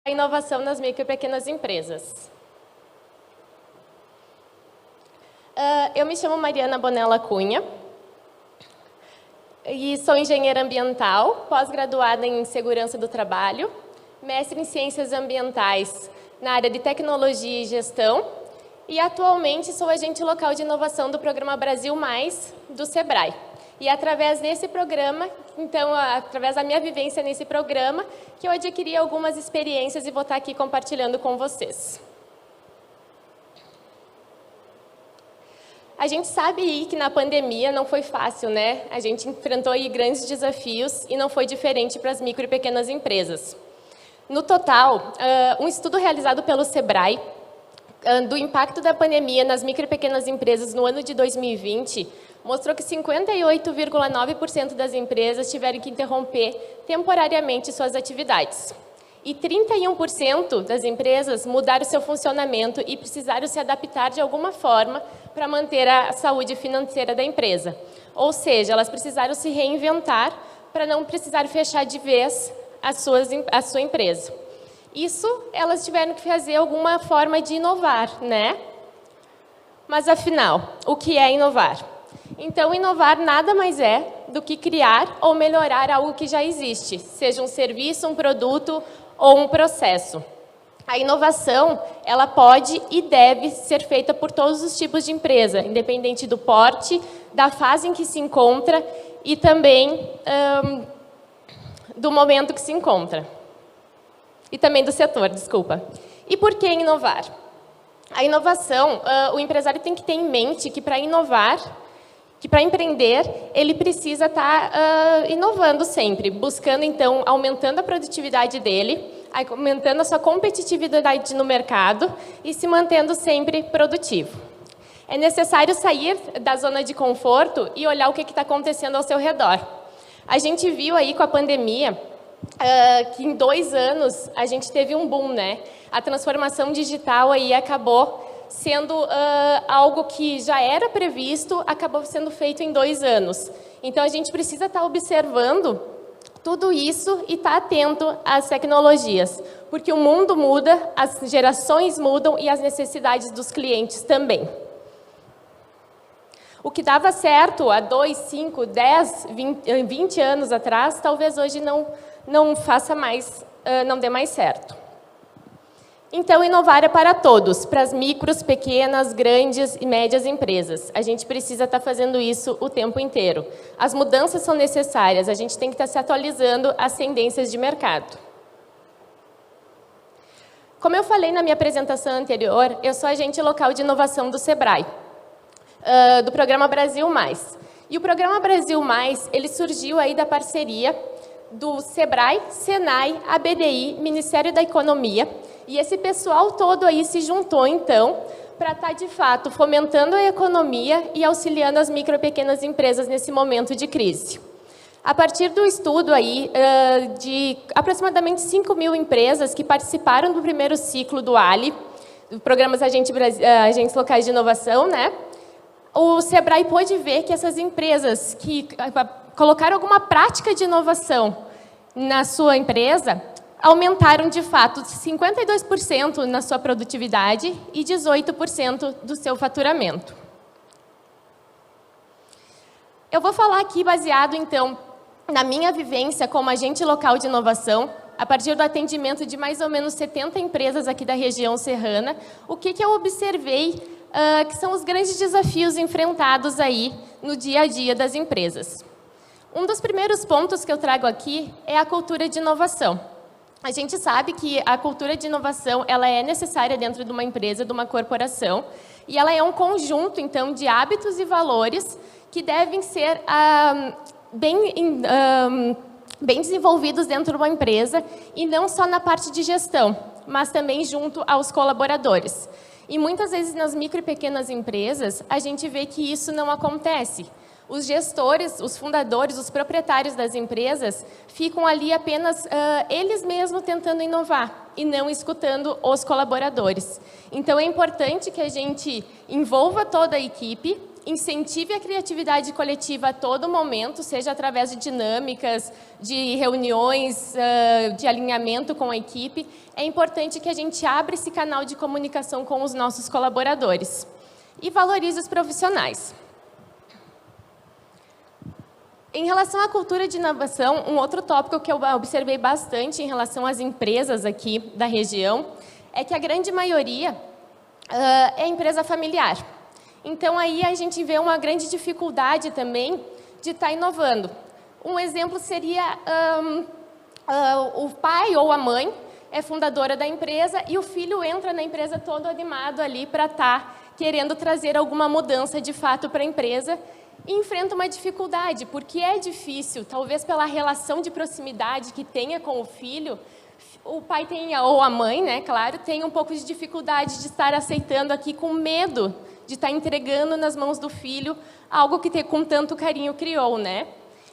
a inovação nas micro e pequenas empresas. Eu me chamo Mariana Bonella Cunha e sou engenheira ambiental, pós-graduada em segurança do trabalho, mestre em ciências ambientais na área de tecnologia e gestão e atualmente sou agente local de inovação do programa Brasil Mais do Sebrae. E através desse programa, então, através da minha vivência nesse programa, que eu adquiri algumas experiências e vou estar aqui compartilhando com vocês. A gente sabe aí que na pandemia não foi fácil, né? A gente enfrentou aí grandes desafios e não foi diferente para as micro e pequenas empresas. No total, um estudo realizado pelo Sebrae do impacto da pandemia nas micro e pequenas empresas no ano de 2020 mostrou que 58,9% das empresas tiveram que interromper temporariamente suas atividades. E 31% das empresas mudaram seu funcionamento e precisaram se adaptar de alguma forma para manter a saúde financeira da empresa. Ou seja, elas precisaram se reinventar para não precisar fechar de vez a sua empresa. Isso, elas tiveram que fazer alguma forma de inovar, né? Mas, afinal, o que é inovar? Então, inovar nada mais é do que criar ou melhorar algo que já existe, seja um serviço, um produto ou um processo. A inovação, ela pode e deve ser feita por todos os tipos de empresa, independente do porte, da fase em que se encontra e também do momento que se encontra. E também do setor, desculpa. E por que inovar? A inovação, o empresário tem que ter em mente que para inovar, que para empreender, ele precisa estar inovando sempre, buscando, então, aumentando a produtividade dele, aumentando a sua competitividade no mercado e se mantendo sempre produtivo. É necessário sair da zona de conforto e olhar o que está acontecendo ao seu redor. A gente viu aí com a pandemia que em 2 anos a gente teve um boom, né? A transformação digital aí acabou sendo algo que já era previsto, acabou sendo feito em 2 anos. Então, a gente precisa estar observando tudo isso e estar atento às tecnologias, porque o mundo muda, as gerações mudam e as necessidades dos clientes também. O que dava certo há 2, 5, 10, 20 anos atrás, talvez hoje não faça mais, não dê mais certo. Então, inovar é para todos, para as micros, pequenas, grandes e médias empresas. A gente precisa estar fazendo isso o tempo inteiro. As mudanças são necessárias, a gente tem que estar se atualizando às tendências de mercado. Como eu falei na minha apresentação anterior, eu sou agente local de inovação do Sebrae, do programa Brasil Mais. E o programa Brasil Mais, ele surgiu aí da parceria do Sebrae, Senai, ABDI, Ministério da Economia, e esse pessoal todo aí se juntou, então, para estar, de fato, fomentando a economia e auxiliando as micro e pequenas empresas nesse momento de crise. A partir do estudo aí, de aproximadamente 5.000 empresas que participaram do primeiro ciclo do ALI, do Programas Agentes Locais de Inovação, né? O Sebrae pôde ver que essas empresas que colocaram alguma prática de inovação na sua empresa aumentaram, de fato, 52% na sua produtividade e 18% do seu faturamento. Eu vou falar aqui baseado, então, na minha vivência como agente local de inovação, a partir do atendimento de mais ou menos 70 empresas aqui da região serrana, o que eu observei que são os grandes desafios enfrentados aí no dia a dia das empresas. Um dos primeiros pontos que eu trago aqui é a cultura de inovação. A gente sabe que a cultura de inovação ela é necessária dentro de uma empresa, de uma corporação, e ela é um conjunto, então, de hábitos e valores que devem ser bem desenvolvidos dentro de uma empresa, e não só na parte de gestão, mas também junto aos colaboradores. E muitas vezes nas micro e pequenas empresas, a gente vê que isso não acontece. Os gestores, os fundadores, os proprietários das empresas ficam ali apenas eles mesmos tentando inovar e não escutando os colaboradores. Então, é importante que a gente envolva toda a equipe, incentive a criatividade coletiva a todo momento, seja através de dinâmicas, de reuniões, de alinhamento com a equipe. É importante que a gente abra esse canal de comunicação com os nossos colaboradores. E valorize os profissionais. Em relação à cultura de inovação, um outro tópico que eu observei bastante em relação às empresas aqui da região é que a grande maioria é empresa familiar. Então, aí a gente vê uma grande dificuldade também de estar inovando. Um exemplo seria o pai ou a mãe é fundadora da empresa e o filho entra na empresa todo animado ali para estar querendo trazer alguma mudança de fato para a empresa e enfrenta uma dificuldade, porque é difícil, talvez pela relação de proximidade que tenha com o filho, o pai tenha, ou a mãe, né, claro, tem um pouco de dificuldade de estar aceitando aqui com medo de estar entregando nas mãos do filho algo que com tanto carinho criou, né?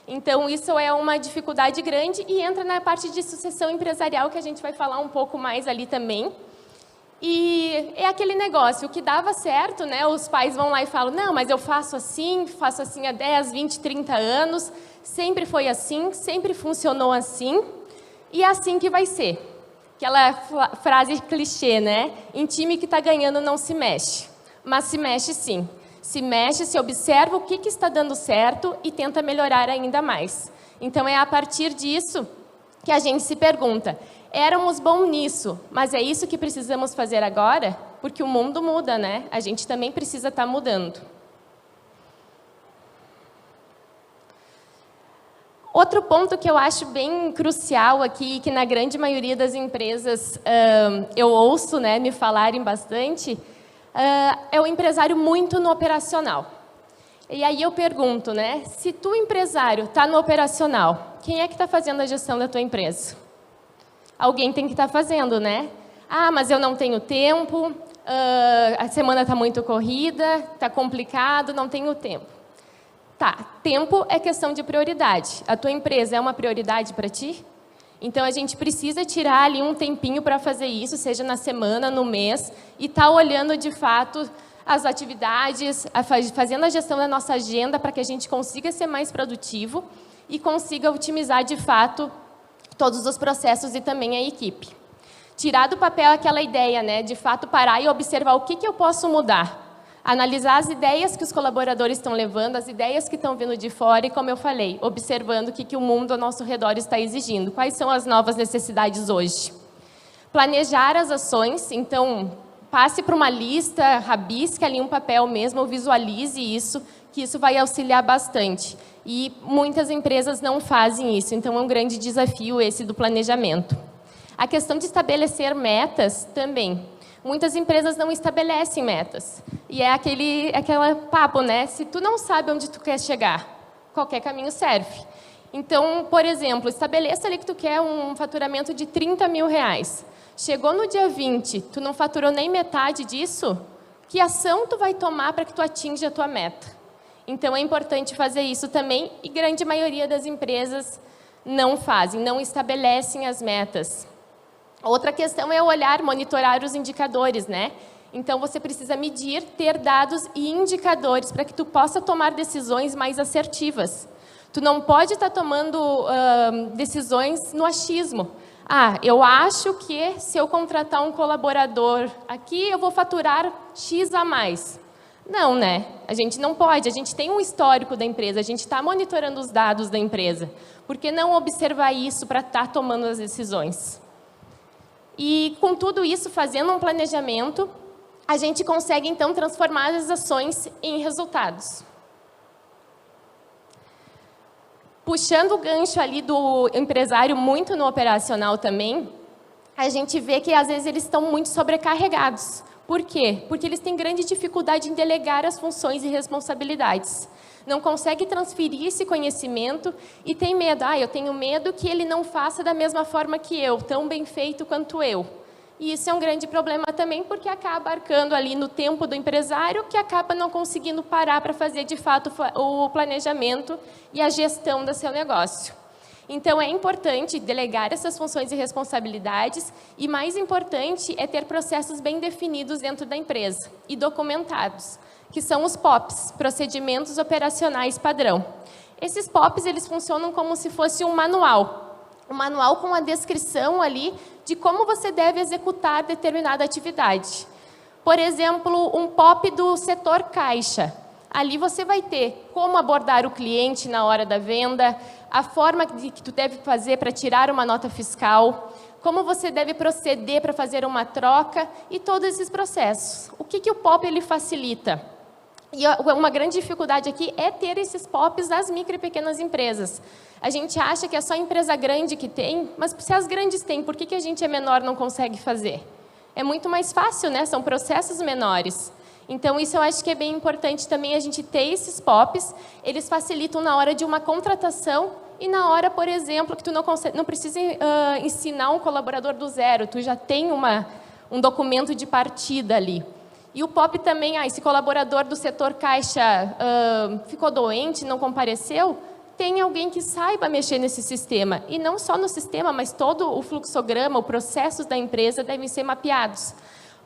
Então, isso é uma dificuldade grande e entra na parte de sucessão empresarial, que a gente vai falar um pouco mais ali também. E é aquele negócio, o que dava certo, né? Os pais vão lá e falam, não, mas eu faço assim há 10, 20, 30 anos, sempre foi assim, sempre funcionou assim, e é assim que vai ser. Aquela frase clichê, né? Em time que está ganhando não se mexe. Mas se mexe sim. Se mexe, se observa o que está dando certo e tenta melhorar ainda mais. Então, é a partir disso que a gente se pergunta, éramos bons nisso, mas é isso que precisamos fazer agora? Porque o mundo muda, né? A gente também precisa estar mudando. Outro ponto que eu acho bem crucial aqui, que na grande maioria das empresas eu ouço, né, me falarem bastante, é o empresário muito no operacional. E aí eu pergunto, né, se tu, empresário, está no operacional, quem é que está fazendo a gestão da tua empresa? Alguém tem que estar fazendo, né? Ah, mas eu não tenho tempo, a semana está muito corrida, está complicado, não tenho tempo. Tá, tempo é questão de prioridade. A tua empresa é uma prioridade para ti? Então, a gente precisa tirar ali um tempinho para fazer isso, seja na semana, no mês, e estar olhando, de fato, as atividades, fazendo a gestão da nossa agenda para que a gente consiga ser mais produtivo e consiga otimizar, de fato, todos os processos e também a equipe. Tirar do papel aquela ideia, né, de fato, parar e observar o que eu posso mudar. Analisar as ideias que os colaboradores estão levando, as ideias que estão vindo de fora e, como eu falei, observando o que o mundo ao nosso redor está exigindo. Quais são as novas necessidades hoje? Planejar as ações, então, passe para uma lista, rabisque ali um papel mesmo, visualize isso, que isso vai auxiliar bastante. E muitas empresas não fazem isso, então é um grande desafio esse do planejamento. A questão de estabelecer metas também. Muitas empresas não estabelecem metas. E é aquele papo, né? Se tu não sabe onde tu quer chegar, qualquer caminho serve. Então, por exemplo, estabeleça ali que tu quer um faturamento de 30 mil reais. Chegou no dia 20, tu não faturou nem metade disso, que ação tu vai tomar para que tu atinja a tua meta? Então, é importante fazer isso também, e grande maioria das empresas não fazem, não estabelecem as metas. Outra questão é olhar, monitorar os indicadores, né? Então, você precisa medir, ter dados e indicadores para que tu possa tomar decisões mais assertivas. Tu não pode estar tomando decisões no achismo. Ah, eu acho que se eu contratar um colaborador aqui, eu vou faturar X a mais. Não, né? A gente não pode. A gente tem um histórico da empresa, a gente está monitorando os dados da empresa. Por que não observar isso para estar tomando as decisões? E, com tudo isso, fazendo um planejamento, a gente consegue, então, transformar as ações em resultados. Puxando o gancho ali do empresário muito no operacional também, a gente vê que, às vezes, eles estão muito sobrecarregados. Por quê? Porque eles têm grande dificuldade em delegar as funções e responsabilidades. Não consegue transferir esse conhecimento e tem medo. Ah, eu tenho medo que ele não faça da mesma forma que eu, tão bem feito quanto eu. E isso é um grande problema também, porque acaba arcando ali no tempo do empresário, que acaba não conseguindo parar para fazer, de fato, o planejamento e a gestão do seu negócio. Então, é importante delegar essas funções e responsabilidades e, mais importante, é ter processos bem definidos dentro da empresa e documentados. que são os POPs, Procedimentos Operacionais Padrão. Esses POPs, eles funcionam como se fosse um manual com a descrição ali de como você deve executar determinada atividade. Por exemplo, um POP do setor caixa. Ali você vai ter como abordar o cliente na hora da venda, a forma que tu deve fazer para tirar uma nota fiscal, como você deve proceder para fazer uma troca e todos esses processos. O que o POP ele facilita? E uma grande dificuldade aqui é ter esses POPs nas micro e pequenas empresas. A gente acha que é só empresa grande que tem, mas se as grandes têm, por que a gente é menor não consegue fazer? É muito mais fácil, né? São processos menores. Então, isso eu acho que é bem importante também a gente ter esses POPs. Eles facilitam na hora de uma contratação e na hora, por exemplo, que tu não precisa ensinar um colaborador do zero, tu já tem um documento de partida ali. E o POP também, esse colaborador do setor caixa ficou doente, não compareceu, tem alguém que saiba mexer nesse sistema. E não só no sistema, mas todo o fluxograma, os processos da empresa devem ser mapeados.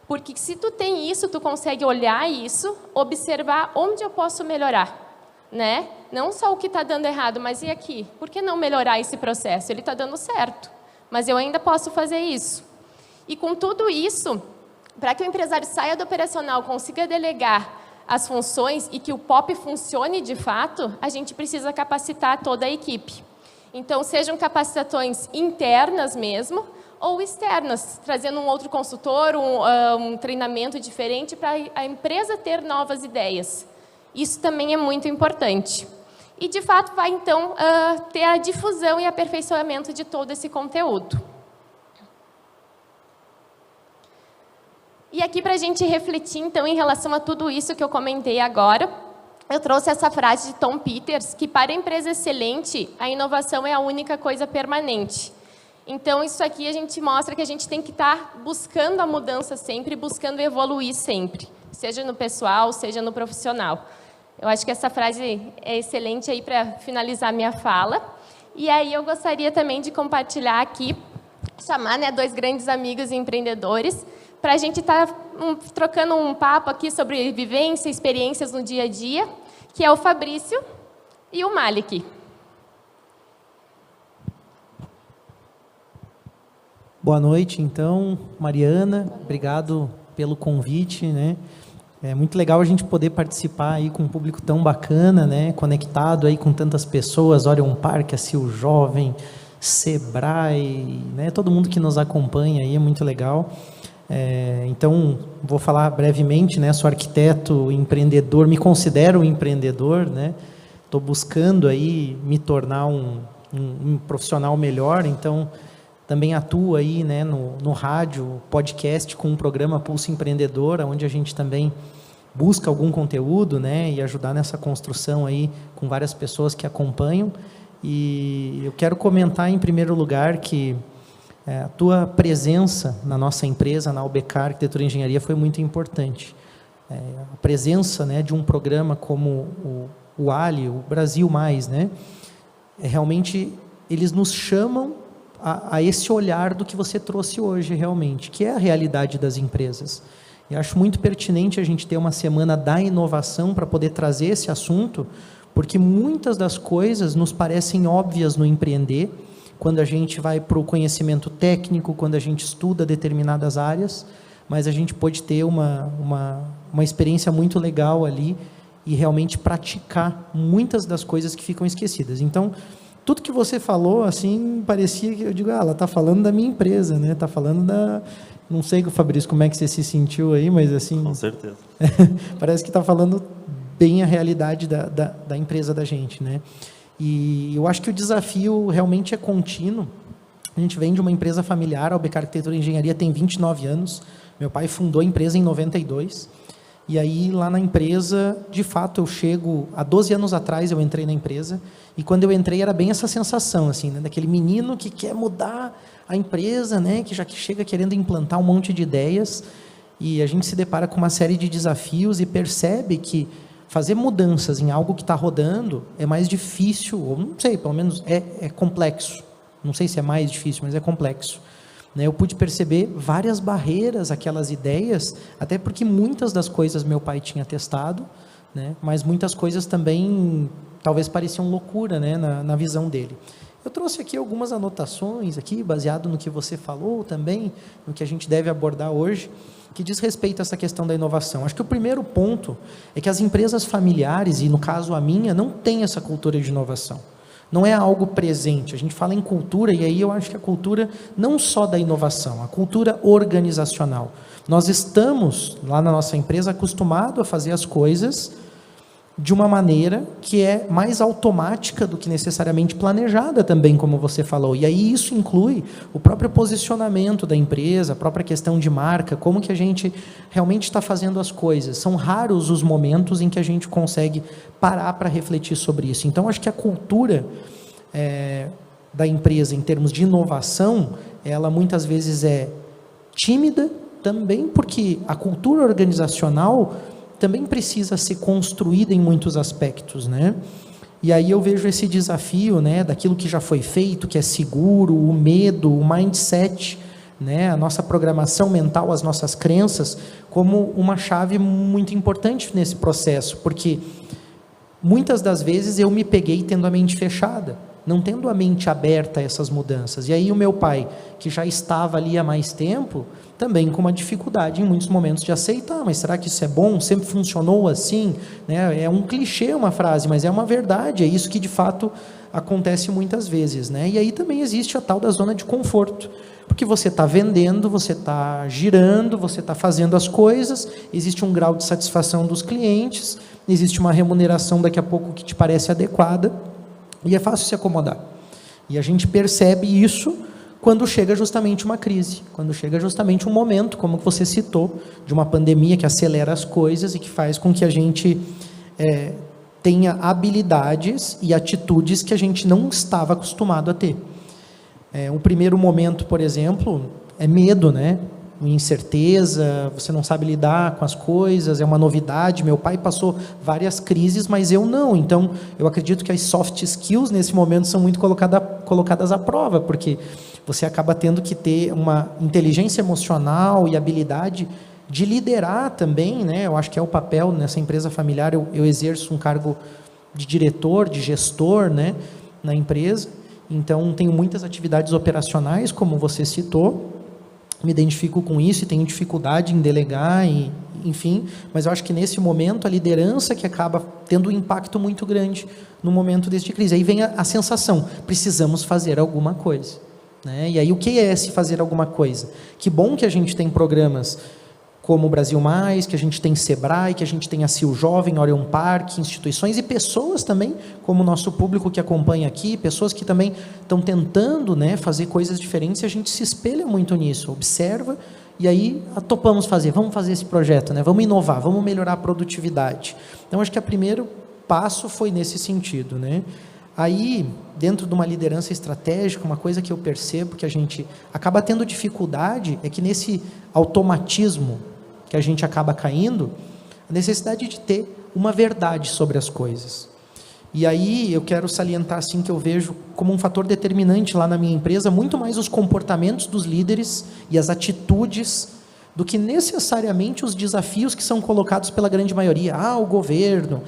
Porque se tu tem isso, tu consegue olhar isso, observar onde eu posso melhorar. Né? Não só o que está dando errado, mas e aqui? Por que não melhorar esse processo? Ele está dando certo, mas eu ainda posso fazer isso. E com tudo isso, para que o empresário saia do operacional, consiga delegar as funções e que o POP funcione de fato, a gente precisa capacitar toda a equipe. Então, sejam capacitações internas mesmo, ou externas, trazendo um outro consultor, um treinamento diferente para a empresa ter novas ideias. Isso também é muito importante. E, de fato, vai, então, ter a difusão e aperfeiçoamento de todo esse conteúdo. E aqui, para a gente refletir, então, em relação a tudo isso que eu comentei agora, eu trouxe essa frase de Tom Peters, que para a empresa excelente, a inovação é a única coisa permanente. Então, isso aqui a gente mostra que a gente tem que estar buscando a mudança sempre, buscando evoluir sempre, seja no pessoal, seja no profissional. Eu acho que essa frase é excelente aí para finalizar minha fala. E aí eu gostaria também de compartilhar aqui, chamar, né, dois grandes amigos e empreendedores, para a gente estar trocando um papo aqui sobre vivência, experiências no dia a dia, que é o Fabrício e o Malik. Boa noite, então, Mariana, obrigado pelo convite, né? É muito legal a gente poder participar aí com um público tão bacana, né? Conectado aí com tantas pessoas, Orion Park, a Sil Jovem, Sebrae, né? Todo mundo que nos acompanha aí, é muito legal. Então, vou falar brevemente, né? Sou arquiteto, empreendedor, me considero um empreendedor, né? Estou buscando aí me tornar um profissional melhor, então também atuo aí, né, no rádio, podcast com um programa Pulso Empreendedor, onde a gente também busca algum conteúdo, né, e ajudar nessa construção aí com várias pessoas que acompanham. E eu quero comentar em primeiro lugar que a tua presença na nossa empresa, na UBK Arquitetura e Engenharia, foi muito importante. A presença, né, de um programa como o ALI, o Brasil Mais, né, realmente eles nos chamam a esse olhar do que você trouxe hoje realmente, que é a realidade das empresas. Eu acho muito pertinente a gente ter uma semana da inovação para poder trazer esse assunto, porque muitas das coisas nos parecem óbvias no empreender, quando a gente vai para o conhecimento técnico, quando a gente estuda determinadas áreas, mas a gente pode ter uma experiência muito legal ali e realmente praticar muitas das coisas que ficam esquecidas. Então, tudo que você falou, assim, parecia que eu digo, ela está falando da minha empresa, né? Está falando da... Não sei, Fabrício, como é que você se sentiu aí, mas assim... Com certeza. Parece que está falando bem a realidade da empresa da gente, né? E eu acho que o desafio realmente é contínuo. A gente vem de uma empresa familiar, a UBK Arquitetura e Engenharia tem 29 anos. Meu pai fundou a empresa em 92. E aí, lá na empresa, de fato, eu chego... Há 12 anos atrás, eu entrei na empresa. E quando eu entrei, era bem essa sensação, assim, né? Daquele menino que quer mudar a empresa, né? Que já chega querendo implantar um monte de ideias. E a gente se depara com uma série de desafios e percebe que fazer mudanças em algo que está rodando é mais difícil, ou não sei, pelo menos é complexo. Não sei se é mais difícil, mas é complexo. né? Eu pude perceber várias barreiras, aquelas ideias, até porque muitas das coisas meu pai tinha testado, né? Mas muitas coisas também talvez pareciam loucura, né? na visão dele. Eu trouxe aqui algumas anotações, aqui, baseado no que você falou também, no que a gente deve abordar hoje, que diz respeito a essa questão da inovação. Acho que o primeiro ponto é que as empresas familiares, e no caso a minha, não têm essa cultura de inovação. Não é algo presente. A gente fala em cultura, e aí eu acho que a cultura não só da inovação, a cultura organizacional. Nós estamos, lá na nossa empresa, acostumados a fazer as coisas de uma maneira que é mais automática do que necessariamente planejada também, como você falou. E aí isso inclui o próprio posicionamento da empresa, a própria questão de marca, como que a gente realmente está fazendo as coisas. São raros os momentos em que a gente consegue parar para refletir sobre isso. Então, acho que a cultura da empresa, em termos de inovação, ela muitas vezes é tímida também, porque a cultura organizacional também precisa ser construída em muitos aspectos, né? E aí eu vejo esse desafio, né, daquilo que já foi feito, que é seguro, o medo, o mindset, né, a nossa programação mental, as nossas crenças, como uma chave muito importante nesse processo, porque muitas das vezes eu me peguei tendo a mente fechada, não tendo a mente aberta a essas mudanças. E aí o meu pai, que já estava ali há mais tempo, também com uma dificuldade em muitos momentos de aceitar, mas será que isso é bom? Sempre funcionou assim? Né? É um clichê uma frase, mas é uma verdade, é isso que de fato acontece muitas vezes. Né? E aí também existe a tal da zona de conforto, porque você está vendendo, você está girando, você está fazendo as coisas, existe um grau de satisfação dos clientes, existe uma remuneração daqui a pouco que te parece adequada, e é fácil se acomodar. E a gente percebe isso quando chega justamente uma crise, quando chega justamente um momento, como você citou, de uma pandemia que acelera as coisas e que faz com que a gente tenha habilidades e atitudes que a gente não estava acostumado a ter. O primeiro momento, por exemplo, é medo, né? Incerteza, você não sabe lidar com as coisas, é uma novidade. Meu pai passou várias crises, mas eu não. Então, eu acredito que as soft skills nesse momento são muito colocadas à prova, porque você acaba tendo que ter uma inteligência emocional e habilidade de liderar também, né? Eu acho que é o papel nessa empresa familiar. Eu exerço um cargo de diretor, de gestor, né, na empresa. Então, tenho muitas atividades operacionais, como você citou. Me identifico com isso e tenho dificuldade em delegar, enfim, mas eu acho que nesse momento a liderança que acaba tendo um impacto muito grande no momento deste crise. Aí vem a sensação, precisamos fazer alguma coisa, né? E aí o que é esse fazer alguma coisa? Que bom que a gente tem programas como o Brasil Mais, que a gente tem Sebrae, que a gente tem a CIL Jovem, Orion Park, instituições e pessoas também, como o nosso público que acompanha aqui, pessoas que também estão tentando, né, fazer coisas diferentes, e a gente se espelha muito nisso, observa, e aí topamos fazer, vamos fazer esse projeto, né, vamos inovar, vamos melhorar a produtividade. Então, acho que o primeiro passo foi nesse sentido, né. Aí, dentro de uma liderança estratégica, uma coisa que eu percebo que a gente acaba tendo dificuldade é que nesse automatismo que a gente acaba caindo, a necessidade de ter uma verdade sobre as coisas. E aí eu quero salientar assim que eu vejo como um fator determinante lá na minha empresa, muito mais os comportamentos dos líderes e as atitudes do que necessariamente os desafios que são colocados pela grande maioria. O governo,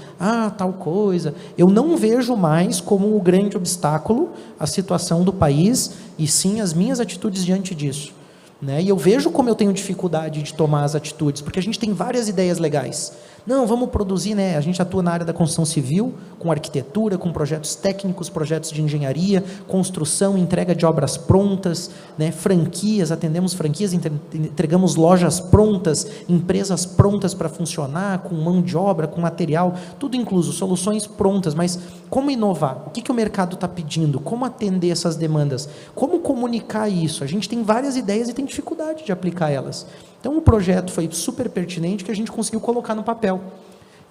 tal coisa. Eu não vejo mais como o grande obstáculo a situação do país, e sim as minhas atitudes diante disso. Né? E eu vejo como eu tenho dificuldade de tomar as atitudes, porque a gente tem várias ideias legais. Não, vamos produzir, né? A gente atua na área da construção civil, com arquitetura, com projetos técnicos, projetos de engenharia, construção, entrega de obras prontas, né? Franquias, atendemos franquias, entregamos lojas prontas, empresas prontas para funcionar, com mão de obra, com material, tudo incluso, soluções prontas. Mas como inovar? O que o mercado está pedindo? Como atender essas demandas? Como comunicar isso? A gente tem várias ideias e tem dificuldade de aplicar elas. Então, o projeto foi super pertinente, que a gente conseguiu colocar no papel.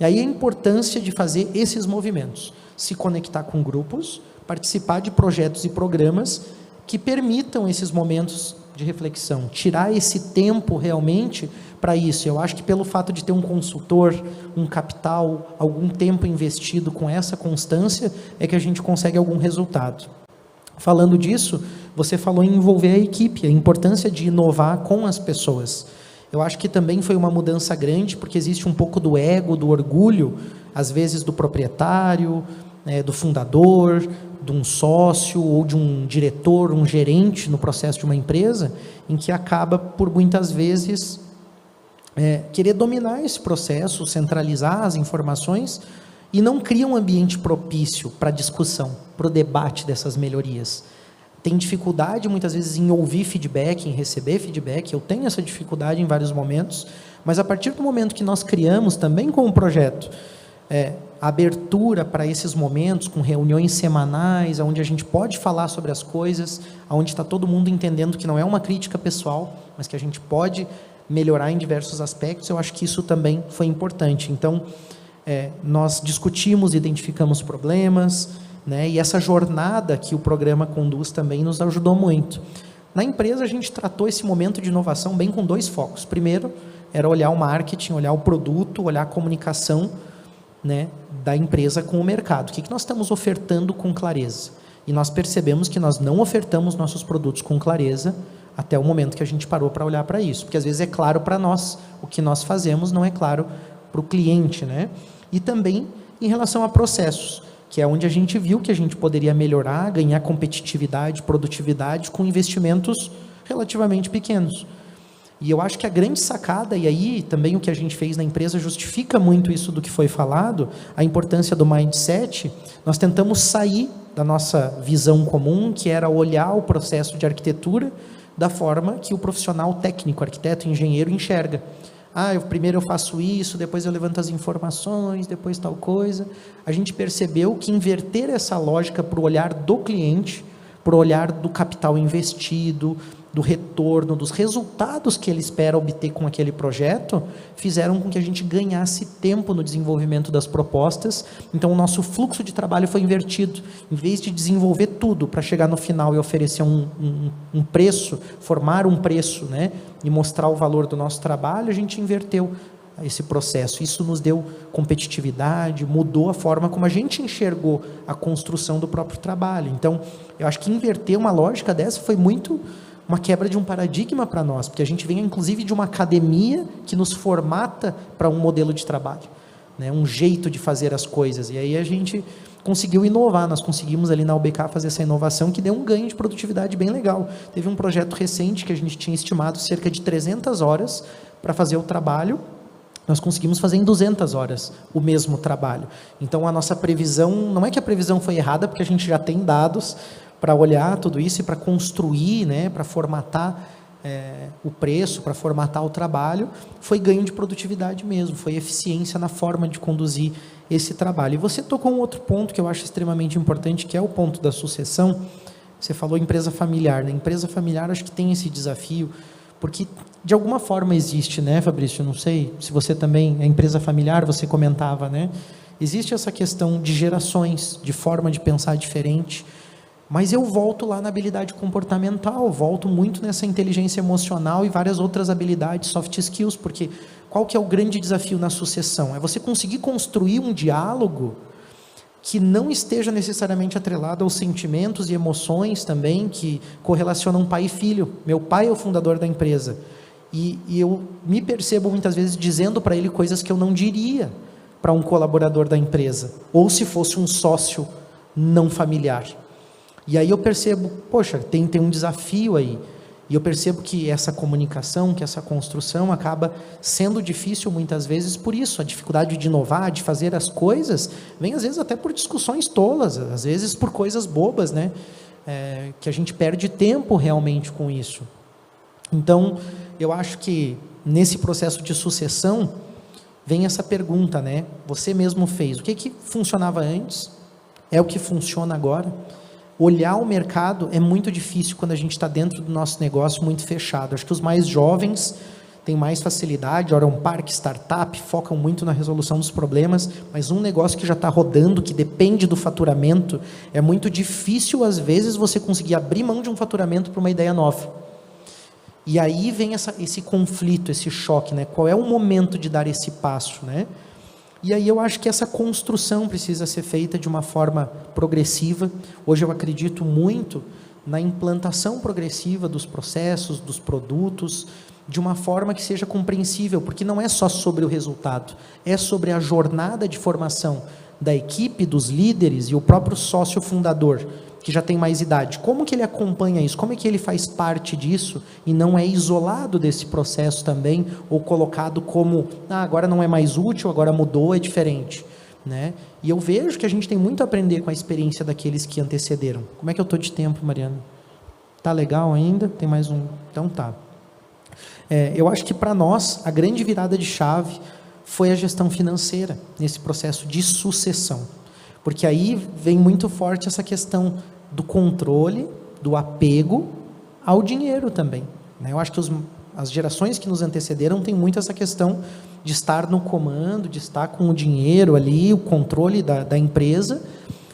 E aí a importância de fazer esses movimentos, se conectar com grupos, participar de projetos e programas que permitam esses momentos de reflexão, tirar esse tempo realmente para isso. Eu acho que pelo fato de ter um consultor, um capital, algum tempo investido com essa constância, é que a gente consegue algum resultado. Falando disso, você falou em envolver a equipe, a importância de inovar com as pessoas. Eu acho que também foi uma mudança grande, porque existe um pouco do ego, do orgulho, às vezes do proprietário, do fundador, de um sócio ou de um diretor, um gerente no processo de uma empresa, em que acaba, por muitas vezes, querer dominar esse processo, centralizar as informações e não cria um ambiente propício para a discussão, para o debate dessas melhorias. Tem dificuldade, muitas vezes, em ouvir feedback, em receber feedback. Eu tenho essa dificuldade em vários momentos, mas a partir do momento que nós criamos, também com o projeto, a abertura para esses momentos, com reuniões semanais, onde a gente pode falar sobre as coisas, onde está todo mundo entendendo que não é uma crítica pessoal, mas que a gente pode melhorar em diversos aspectos, eu acho que isso também foi importante. Então, nós discutimos, identificamos problemas, né, e essa jornada que o programa conduz também nos ajudou muito. Na empresa, a gente tratou esse momento de inovação bem com 2 focos. Primeiro, era olhar o marketing, olhar o produto, olhar a comunicação, né, da empresa com o mercado. O que nós estamos ofertando com clareza? E nós percebemos que nós não ofertamos nossos produtos com clareza até o momento que a gente parou para olhar para isso. Porque às vezes é claro para nós o que nós fazemos, não é claro para o cliente, né? E também em relação a processos, que é onde a gente viu que a gente poderia melhorar, ganhar competitividade, produtividade com investimentos relativamente pequenos. E eu acho que a grande sacada, e aí também o que a gente fez na empresa justifica muito isso do que foi falado, a importância do mindset. Nós tentamos sair da nossa visão comum, que era olhar o processo de arquitetura da forma que o profissional técnico, arquiteto, engenheiro enxerga. Primeiro eu faço isso, depois eu levanto as informações, depois tal coisa. A gente percebeu que inverter essa lógica para o olhar do cliente, para o olhar do capital investido, do retorno, dos resultados que ele espera obter com aquele projeto, fizeram com que a gente ganhasse tempo no desenvolvimento das propostas. Então, o nosso fluxo de trabalho foi invertido. Em vez de desenvolver tudo para chegar no final e oferecer um preço, formar um preço, né, e mostrar o valor do nosso trabalho, a gente inverteu esse processo. Isso nos deu competitividade, mudou a forma como a gente enxergou a construção do próprio trabalho. Então, eu acho que inverter uma lógica dessa foi muito uma quebra de um paradigma para nós, porque a gente vem, inclusive, de uma academia que nos formata para um modelo de trabalho, né? Um jeito de fazer as coisas. E aí a gente conseguiu inovar, nós conseguimos ali na UBK fazer essa inovação que deu um ganho de produtividade bem legal. Teve um projeto recente que a gente tinha estimado cerca de 300 horas para fazer o trabalho, nós conseguimos fazer em 200 horas o mesmo trabalho. Então, a nossa previsão, não é que a previsão foi errada, porque a gente já tem dados para olhar tudo isso e para construir, né, para formatar o preço, para formatar o trabalho, foi ganho de produtividade mesmo, foi eficiência na forma de conduzir esse trabalho. E você tocou um outro ponto que eu acho extremamente importante, que é o ponto da sucessão. Você falou empresa familiar, né? Empresa familiar, acho que tem esse desafio, porque de alguma forma existe, né, Fabrício? Não sei se você também, a empresa familiar, você comentava, né? Existe essa questão de gerações, de forma de pensar diferente. Mas eu volto lá na habilidade comportamental, volto muito nessa inteligência emocional e várias outras habilidades, soft skills, porque qual que é o grande desafio na sucessão? É você conseguir construir um diálogo que não esteja necessariamente atrelado aos sentimentos e emoções também, que correlacionam pai e filho. Meu pai é o fundador da empresa, e eu me percebo muitas vezes dizendo para ele coisas que eu não diria para um colaborador da empresa, ou se fosse um sócio não familiar. E aí eu percebo, poxa, tem um desafio aí. E eu percebo que essa comunicação, que essa construção acaba sendo difícil muitas vezes por isso. A dificuldade de inovar, de fazer as coisas, vem às vezes até por discussões tolas, às vezes por coisas bobas, né? Que a gente perde tempo realmente com isso. Então, eu acho que nesse processo de sucessão, vem essa pergunta, né? Você mesmo fez. O que funcionava antes? É o que funciona agora? Olhar o mercado é muito difícil quando a gente está dentro do nosso negócio muito fechado. Acho que os mais jovens têm mais facilidade, olham parque, startup, focam muito na resolução dos problemas, mas um negócio que já está rodando, que depende do faturamento, é muito difícil, às vezes, você conseguir abrir mão de um faturamento para uma ideia nova. E aí vem esse conflito, esse choque, né? Qual é o momento de dar esse passo, né? E aí eu acho que essa construção precisa ser feita de uma forma progressiva. Hoje eu acredito muito na implantação progressiva dos processos, dos produtos, de uma forma que seja compreensível, porque não é só sobre o resultado, é sobre a jornada de formação da equipe, dos líderes e o próprio sócio fundador, que já tem mais idade. Como que ele acompanha isso? Como é que ele faz parte disso e não é isolado desse processo também, ou colocado como, agora não é mais útil, agora mudou, é diferente, né? E eu vejo que a gente tem muito a aprender com a experiência daqueles que antecederam. Como é que eu estou de tempo, Mariana? Tá legal ainda? Tem mais um? Então tá. Eu acho que para nós, a grande virada de chave foi a gestão financeira, nesse processo de sucessão. Porque aí vem muito forte essa questão do controle, do apego ao dinheiro também, né? Eu acho que as gerações que nos antecederam têm muito essa questão de estar no comando, de estar com o dinheiro ali, o controle da empresa,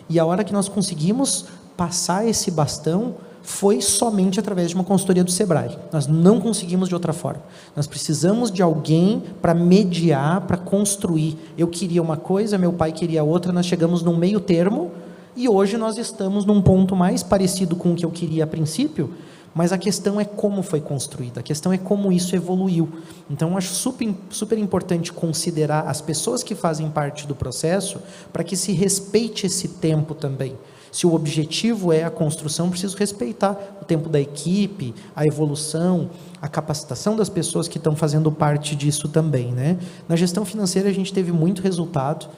e a hora que nós conseguimos passar esse bastão foi somente através de uma consultoria do Sebrae. Nós não conseguimos de outra forma. Nós precisamos de alguém para mediar, para construir. Eu queria uma coisa, meu pai queria outra, nós chegamos num meio termo, e hoje nós estamos num ponto mais parecido com o que eu queria a princípio, mas a questão é como foi construída, a questão é como isso evoluiu. Então, eu acho super importante considerar as pessoas que fazem parte do processo, para que se respeite esse tempo também. Se o objetivo é a construção, preciso respeitar o tempo da equipe, a evolução, a capacitação das pessoas que estão fazendo parte disso também, né? Na gestão financeira, a gente teve muito resultado,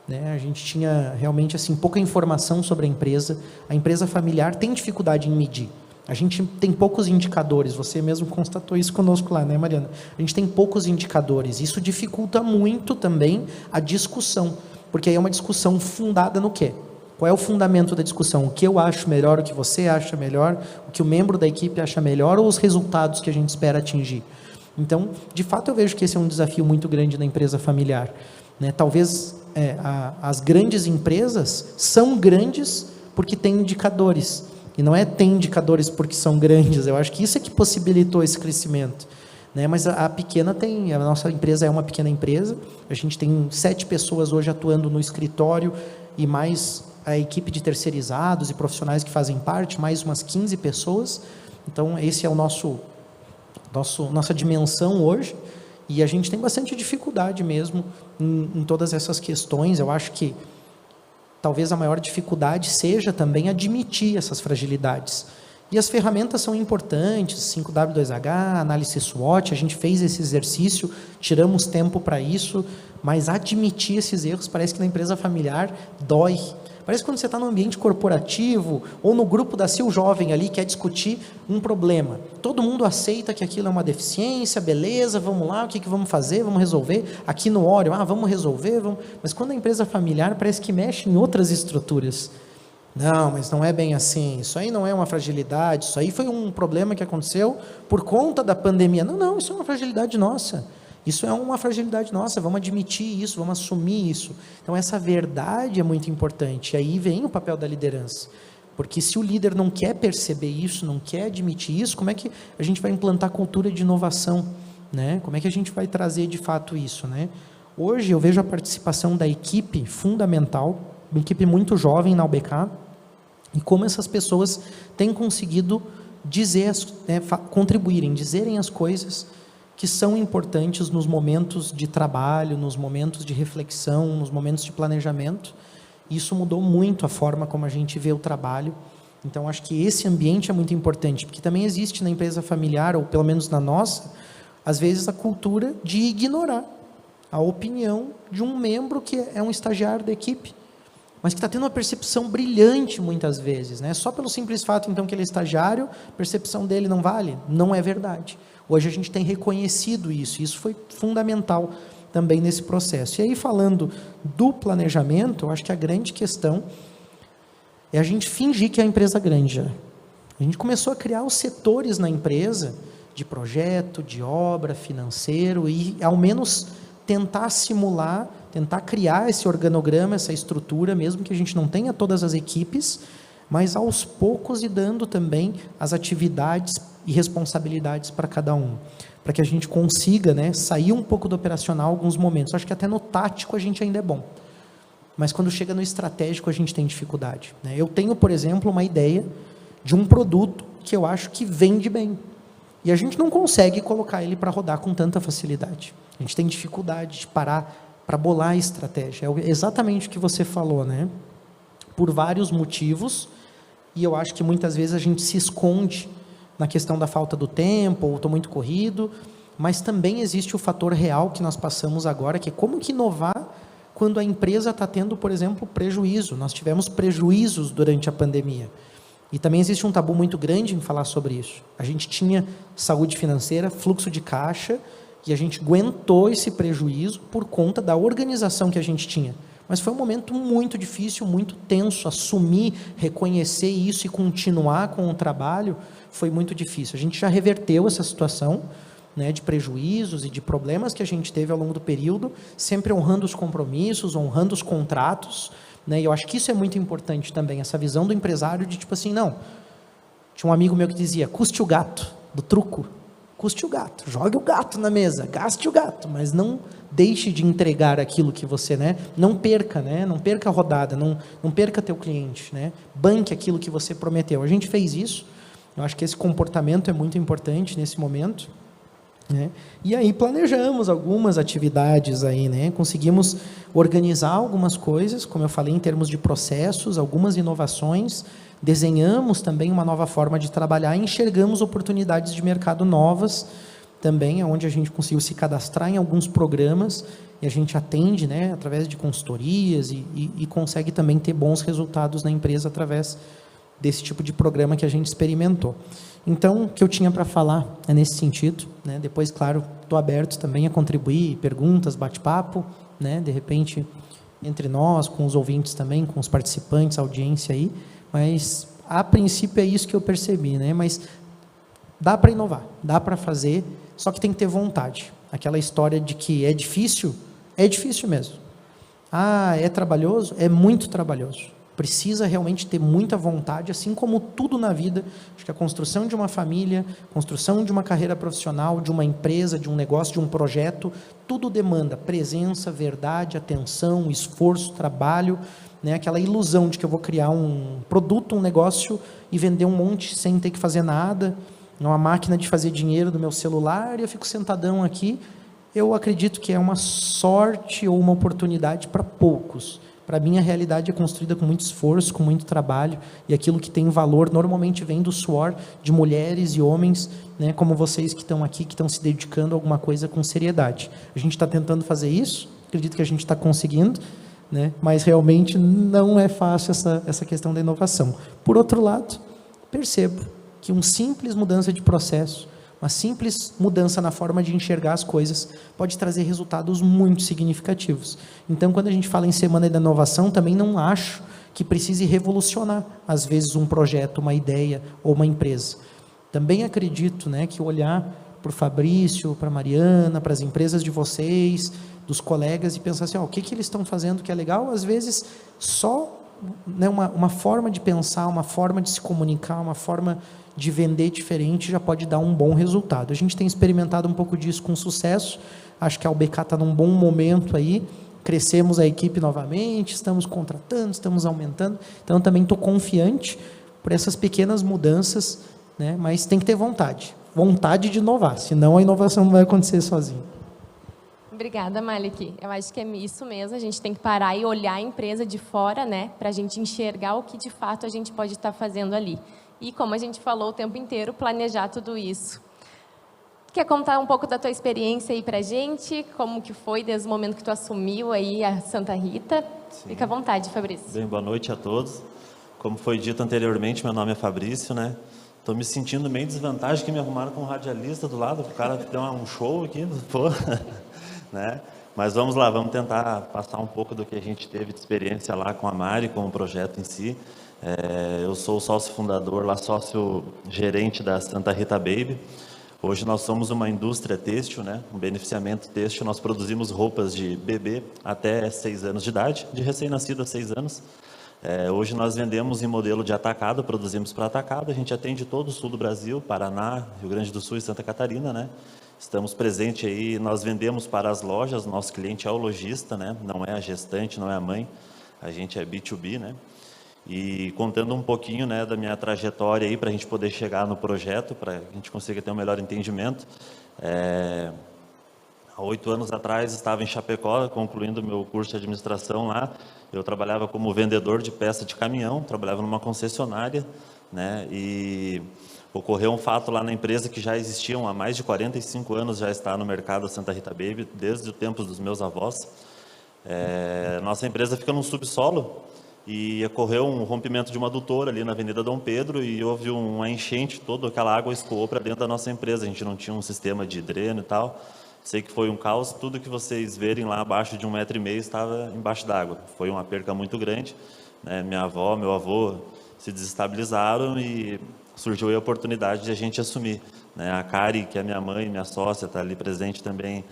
né? A gente tinha realmente assim, pouca informação sobre a empresa familiar tem dificuldade em medir. A gente tem poucos indicadores, você mesmo constatou isso conosco lá, né, Mariana? A gente tem poucos indicadores, isso dificulta muito também a discussão, porque aí é uma discussão fundada no quê? Qual é o fundamento da discussão? O que eu acho melhor, o que você acha melhor, o que o membro da equipe acha melhor, ou os resultados que a gente espera atingir? Então, de fato, eu vejo que esse é um desafio muito grande na empresa familiar, né? Talvez as grandes empresas são grandes porque têm indicadores, e não é tem indicadores porque são grandes. Eu acho que isso é que possibilitou esse crescimento, né? Mas a pequena tem, a nossa empresa é uma pequena empresa, a gente tem 7 pessoas hoje atuando no escritório, e mais a equipe de terceirizados e profissionais que fazem parte, mais umas 15 pessoas. Então, esse é o nossa dimensão hoje, e a gente tem bastante dificuldade mesmo em todas essas questões. Eu acho que talvez a maior dificuldade seja também admitir essas fragilidades. E as ferramentas são importantes, 5W2H, análise SWOT, a gente fez esse exercício, tiramos tempo para isso, mas admitir esses erros parece que na empresa familiar dói. Parece que quando você está no ambiente corporativo ou no grupo da CIL Jovem ali, quer discutir um problema. Todo mundo aceita que aquilo é uma deficiência, beleza, vamos lá, o que vamos fazer, vamos resolver. Aqui no Oreo, vamos resolver, vamos. Mas quando a empresa familiar parece que mexe em outras estruturas. Não, mas não é bem assim, isso aí não é uma fragilidade, isso aí foi um problema que aconteceu por conta da pandemia. Não, isso é uma fragilidade nossa. Isso é uma fragilidade nossa, vamos admitir isso, vamos assumir isso. Então, essa verdade é muito importante. E aí vem o papel da liderança. Porque se o líder não quer perceber isso, não quer admitir isso, como é que a gente vai implantar cultura de inovação, né? Como é que a gente vai trazer de fato isso, né? Hoje eu vejo a participação da equipe fundamental, uma equipe muito jovem na UBK, e como essas pessoas têm conseguido dizer, contribuírem, dizerem as coisas que são importantes nos momentos de trabalho, nos momentos de reflexão, nos momentos de planejamento. Isso mudou muito a forma como a gente vê o trabalho. Então, acho que esse ambiente é muito importante, porque também existe na empresa familiar, ou pelo menos na nossa, às vezes a cultura de ignorar a opinião de um membro que é um estagiário da equipe, mas que está tendo uma percepção brilhante muitas vezes, né? Só pelo simples fato, então, que ele é estagiário, a percepção dele não vale? Não é verdade. Hoje a gente tem reconhecido isso, e isso foi fundamental também nesse processo. E aí, falando do planejamento, eu acho que a grande questão é a gente fingir que é a empresa grande já. A gente começou a criar os setores na empresa, de projeto, de obra, financeiro, e ao menos tentar simular, tentar criar esse organograma, essa estrutura, mesmo que a gente não tenha todas as equipes, mas aos poucos e dando também as atividades e responsabilidades para cada um, para que a gente consiga, né, sair um pouco do operacional em alguns momentos. Acho que até no tático a gente ainda é bom, mas quando chega no estratégico a gente tem dificuldade, né? Eu tenho, por exemplo, uma ideia de um produto que eu acho que vende bem, e a gente não consegue colocar ele para rodar com tanta facilidade. A gente tem dificuldade de parar para bolar a estratégia. É exatamente o que você falou, né? Por vários motivos, e eu acho que muitas vezes a gente se esconde na questão da falta do tempo, ou estou muito corrido, mas também existe o fator real que nós passamos agora, que é como que inovar quando a empresa está tendo, por exemplo, prejuízo. Nós tivemos prejuízos durante a pandemia. E também existe um tabu muito grande em falar sobre isso. A gente tinha saúde financeira, fluxo de caixa, e a gente aguentou esse prejuízo por conta da organização que a gente tinha. Mas foi um momento muito difícil, muito tenso. Assumir, reconhecer isso e continuar com o trabalho foi muito difícil. A gente já reverteu essa situação, né, de prejuízos e de problemas que a gente teve ao longo do período, sempre honrando os compromissos, honrando os contratos, né, e eu acho que isso é muito importante também, essa visão do empresário de tipo assim, não, tinha um amigo meu que dizia, custe o gato, do truco, custe o gato, jogue o gato na mesa, gaste o gato, mas não deixe de entregar aquilo que você, né, não perca, né, não perca a rodada, não perca teu cliente, né, banque aquilo que você prometeu. A gente fez isso, eu acho que esse comportamento é muito importante nesse momento, né? E aí planejamos algumas atividades aí, né? Conseguimos organizar algumas coisas, como eu falei, em termos de processos, algumas inovações, desenhamos também uma nova forma de trabalhar, enxergamos oportunidades de mercado novas também, onde a gente conseguiu se cadastrar em alguns programas e a gente atende, né, através de consultorias e consegue também ter bons resultados na empresa através desse tipo de programa que a gente experimentou. Então, o que eu tinha para falar é nesse sentido, né? Depois, claro, estou aberto também a contribuir, perguntas, bate-papo, né? De repente, entre nós, com os ouvintes também, com os participantes, a audiência aí, mas, a princípio, é isso que eu percebi, né? Mas dá para inovar, dá para fazer, só que tem que ter vontade. Aquela história de que é difícil mesmo. Ah, é trabalhoso? É muito trabalhoso. Precisa realmente ter muita vontade, assim como tudo na vida. Acho que a construção de uma família, construção de uma carreira profissional, de uma empresa, de um negócio, de um projeto, tudo demanda presença, verdade, atenção, esforço, trabalho, né? Aquela ilusão de que eu vou criar um produto, um negócio e vender um monte sem ter que fazer nada, uma máquina de fazer dinheiro do meu celular e eu fico sentadão aqui. Eu acredito que é uma sorte ou uma oportunidade para poucos. Para mim, a realidade é construída com muito esforço, com muito trabalho, e aquilo que tem valor normalmente vem do suor de mulheres e homens, né, como vocês que estão aqui, que estão se dedicando a alguma coisa com seriedade. A gente está tentando fazer isso, acredito que a gente está conseguindo, né, mas realmente não é fácil essa questão da inovação. Por outro lado, percebo que uma simples mudança de processo, uma simples mudança na forma de enxergar as coisas pode trazer resultados muito significativos. Então, quando a gente fala em Semana da Inovação, também não acho que precise revolucionar, às vezes, um projeto, uma ideia ou uma empresa. Também acredito, né, que olhar para o Fabrício, para a Mariana, para as empresas de vocês, dos colegas, e pensar assim, o que eles estão fazendo que é legal, às vezes, só, né, uma forma de pensar, uma forma de se comunicar, uma forma de vender diferente já pode dar um bom resultado. A gente tem experimentado um pouco disso com sucesso, acho que a UBK está num bom momento aí, crescemos a equipe novamente, estamos contratando, estamos aumentando, então também estou confiante por essas pequenas mudanças, né, mas tem que ter vontade de inovar, senão a inovação não vai acontecer sozinha. Obrigada, Malik. Eu acho que é isso mesmo, a gente tem que parar e olhar a empresa de fora, né, para a gente enxergar o que de fato a gente pode estar fazendo ali. E, como a gente falou o tempo inteiro, planejar tudo isso. Quer contar um pouco da tua experiência aí para a gente? Como que foi desde o momento que tu assumiu aí a Santa Rita? Sim. Fica à vontade, Fabrício. Bem, boa noite a todos. Como foi dito anteriormente, meu nome é Fabrício, né? Estou me sentindo meio desvantagem que me arrumaram com um radialista do lado, o cara deu um show aqui, pô, né? Mas vamos lá, vamos tentar passar um pouco do que a gente teve de experiência lá com a Mari, com o projeto em si. Eu sou o sócio fundador, lá sócio gerente da Santa Rita Baby. Hoje nós somos uma indústria têxtil, né? Um beneficiamento têxtil. Nós produzimos roupas de bebê até 6 anos de idade, de recém-nascido a 6 anos. Hoje nós vendemos em modelo de atacado, produzimos para atacado, a gente atende todo o sul do Brasil, Paraná, Rio Grande do Sul e Santa Catarina, né? Estamos presentes aí, nós vendemos para as lojas, nosso cliente é o lojista, né? Não é a gestante, não é a mãe, a gente é B2B, né? E contando um pouquinho, né, da minha trajetória aí para a gente poder chegar no projeto, para a gente consiga ter um melhor entendimento. Há 8 anos atrás, estava em Chapecó, concluindo meu curso de administração lá. Eu trabalhava como vendedor de peça de caminhão, trabalhava numa concessionária, né? E ocorreu um fato lá na empresa que já existiam há mais de 45 anos, já está no mercado Santa Rita Baby, desde o tempo dos meus avós. Nossa empresa fica num subsolo e ocorreu um rompimento de uma adutora ali na Avenida Dom Pedro e houve uma enchente, toda aquela água escoou para dentro da nossa empresa. A gente não tinha um sistema de dreno e tal. Sei que foi um caos, tudo que vocês verem lá abaixo de 1,5 m estava embaixo d'água. Foi uma perca muito grande, né? Minha avó, meu avô se desestabilizaram e surgiu aí a oportunidade de a gente assumir, né? A Kari, que é minha mãe, minha sócia, está ali presente também,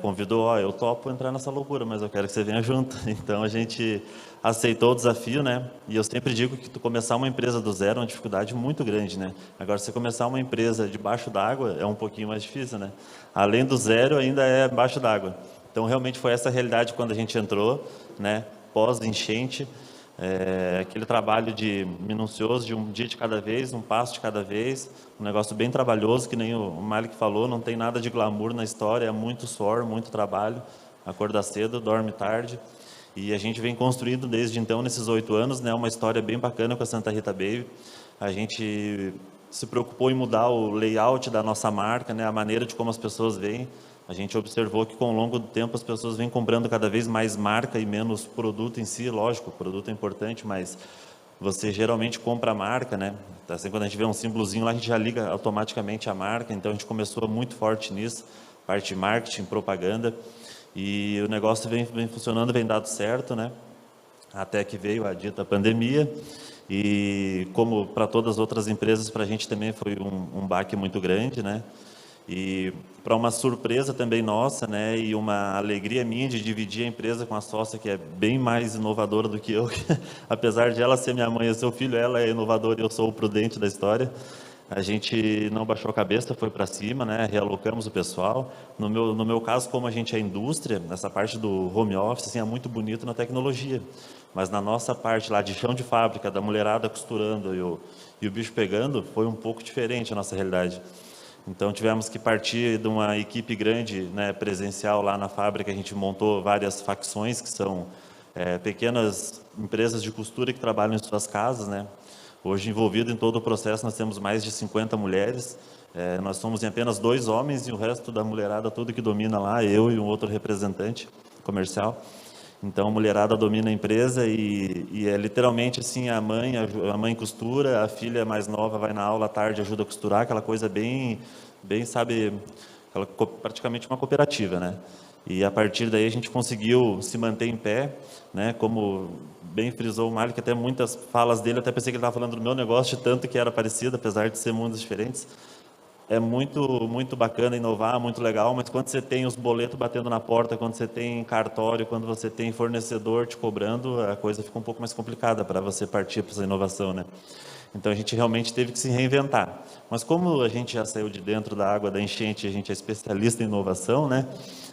convidou, eu topo entrar nessa loucura, mas eu quero que você venha junto. Então a gente aceitou o desafio, né? E eu sempre digo que tu começar uma empresa do zero é uma dificuldade muito grande, né? Agora, se começar uma empresa debaixo d'água é um pouquinho mais difícil, né? Além do zero, ainda é embaixo d'água. Então, realmente foi essa a realidade quando a gente entrou, né? Pós-enchente, aquele trabalho de minucioso, de um dia de cada vez, um passo de cada vez, um negócio bem trabalhoso, que nem o Malik falou, não tem nada de glamour na história, é muito suor, muito trabalho, acorda cedo, dorme tarde, e a gente vem construindo desde então, nesses 8 anos, né, uma história bem bacana com a Santa Rita Baby. A gente se preocupou em mudar o layout da nossa marca, né, a maneira de como as pessoas veem. A gente observou que, com o longo do tempo, as pessoas vêm comprando cada vez mais marca e menos produto em si. Lógico, o produto é importante, mas você geralmente compra a marca, né? Assim, quando a gente vê um símbolozinho lá, a gente já liga automaticamente a marca. Então, a gente começou muito forte nisso, parte de marketing, propaganda. E o negócio vem funcionando, vem dado certo, né? Até que veio a dita pandemia. E, como para todas as outras empresas, para a gente também foi um baque muito grande, né? E para uma surpresa também nossa, né, e uma alegria minha de dividir a empresa com a sócia, que é bem mais inovadora do que eu, apesar de ela ser minha mãe e seu filho, ela é inovadora e eu sou o prudente da história. A gente não baixou a cabeça, foi para cima, né, realocamos o pessoal. No meu caso, como a gente é indústria, essa parte do home office assim, é muito bonito na tecnologia, mas na nossa parte lá de chão de fábrica, da mulherada costurando e o bicho pegando, foi um pouco diferente a nossa realidade. Então, tivemos que partir de uma equipe grande, né, presencial lá na fábrica. A gente montou várias facções, que são pequenas empresas de costura que trabalham em suas casas, né? Hoje, envolvido em todo o processo, nós temos mais de 50 mulheres. Nós somos em apenas 2 homens e o resto da mulherada, tudo que domina lá, eu e um outro representante comercial. Então, a mulherada domina a empresa e é literalmente assim, a mãe costura, a filha mais nova vai na aula à tarde, ajuda a costurar, aquela coisa bem, sabe, praticamente uma cooperativa, né? E a partir daí a gente conseguiu se manter em pé, né? Como bem frisou o Mário, que até muitas falas dele, até pensei que ele estava falando do meu negócio, de tanto que era parecido, apesar de ser mundos diferentes. É muito bacana inovar, muito legal, mas quando você tem os boletos batendo na porta, quando você tem cartório, quando você tem fornecedor te cobrando, a coisa fica um pouco mais complicada para você partir para essa inovação, né? Então a gente realmente teve que se reinventar. Mas como a gente já saiu de dentro da água da enchente, a gente é especialista em inovação, né?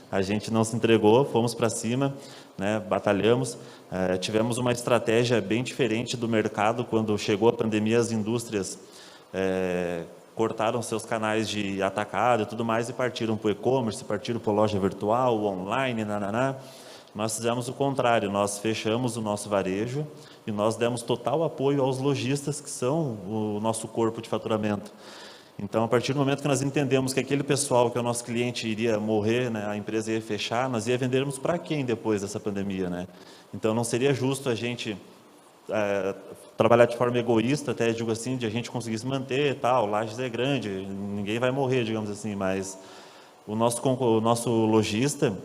A gente não se entregou, fomos para cima, né? Batalhamos, tivemos uma estratégia bem diferente do mercado. Quando chegou a pandemia, as indústrias cortaram seus canais de atacado e tudo mais e partiram para o e-commerce, partiram para a loja virtual, online, nananá. Nós fizemos o contrário, nós fechamos o nosso varejo e nós demos total apoio aos lojistas, que são o nosso corpo de faturamento. Então, a partir do momento que nós entendemos que aquele pessoal que é o nosso cliente iria morrer, né, a empresa ia fechar, nós ia vendermos para quem depois dessa pandemia, né? Então, não seria justo a gente trabalhar de forma egoísta, até digo assim, de a gente conseguir se manter e tal. Lages é grande, ninguém vai morrer, digamos assim, mas o nosso lojista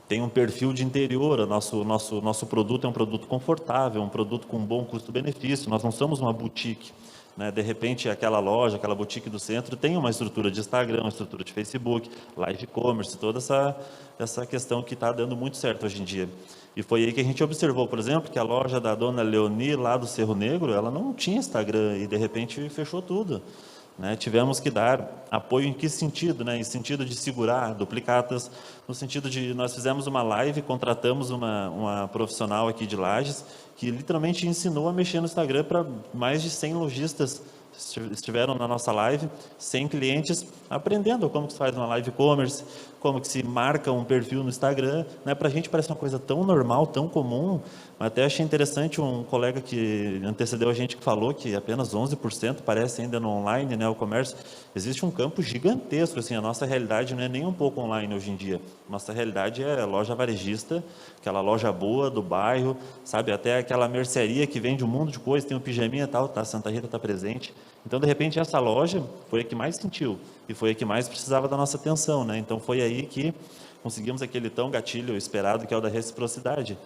tem um perfil de interior. O nosso produto é um produto confortável, um produto com bom custo-benefício. Nós não somos uma boutique, né? De repente, aquela loja, aquela boutique do centro tem uma estrutura de Instagram, uma estrutura de Facebook, live commerce, toda essa questão que está dando muito certo hoje em dia. E foi aí que a gente observou, por exemplo, que a loja da dona Leoni, lá do Cerro Negro, ela não tinha Instagram e, de repente, fechou tudo. Né? Tivemos que dar apoio em que sentido? Né? Em sentido de segurar duplicatas, no sentido de, nós fizemos uma live, contratamos uma profissional aqui de Lages, que literalmente ensinou a mexer no Instagram para mais de 100 lojistas estiveram na nossa live, 100 clientes, aprendendo como que se faz uma live e-commerce, como que se marca um perfil no Instagram, né? Para a gente parece uma coisa tão normal, tão comum, mas até achei interessante um colega que antecedeu a gente que falou que apenas 11% parece ainda no online, né, o comércio. Existe um campo gigantesco, assim, a nossa realidade não é nem um pouco online hoje em dia, nossa realidade é loja varejista, aquela loja boa do bairro, sabe, até aquela mercearia que vende um mundo de coisas, tem um pijaminha e tal, tá, Santa Rita está presente. Então, de repente, essa loja foi a que mais sentiu e foi a que mais precisava da nossa atenção, né? Então, foi aí que conseguimos aquele tão gatilho esperado, que é o da reciprocidade.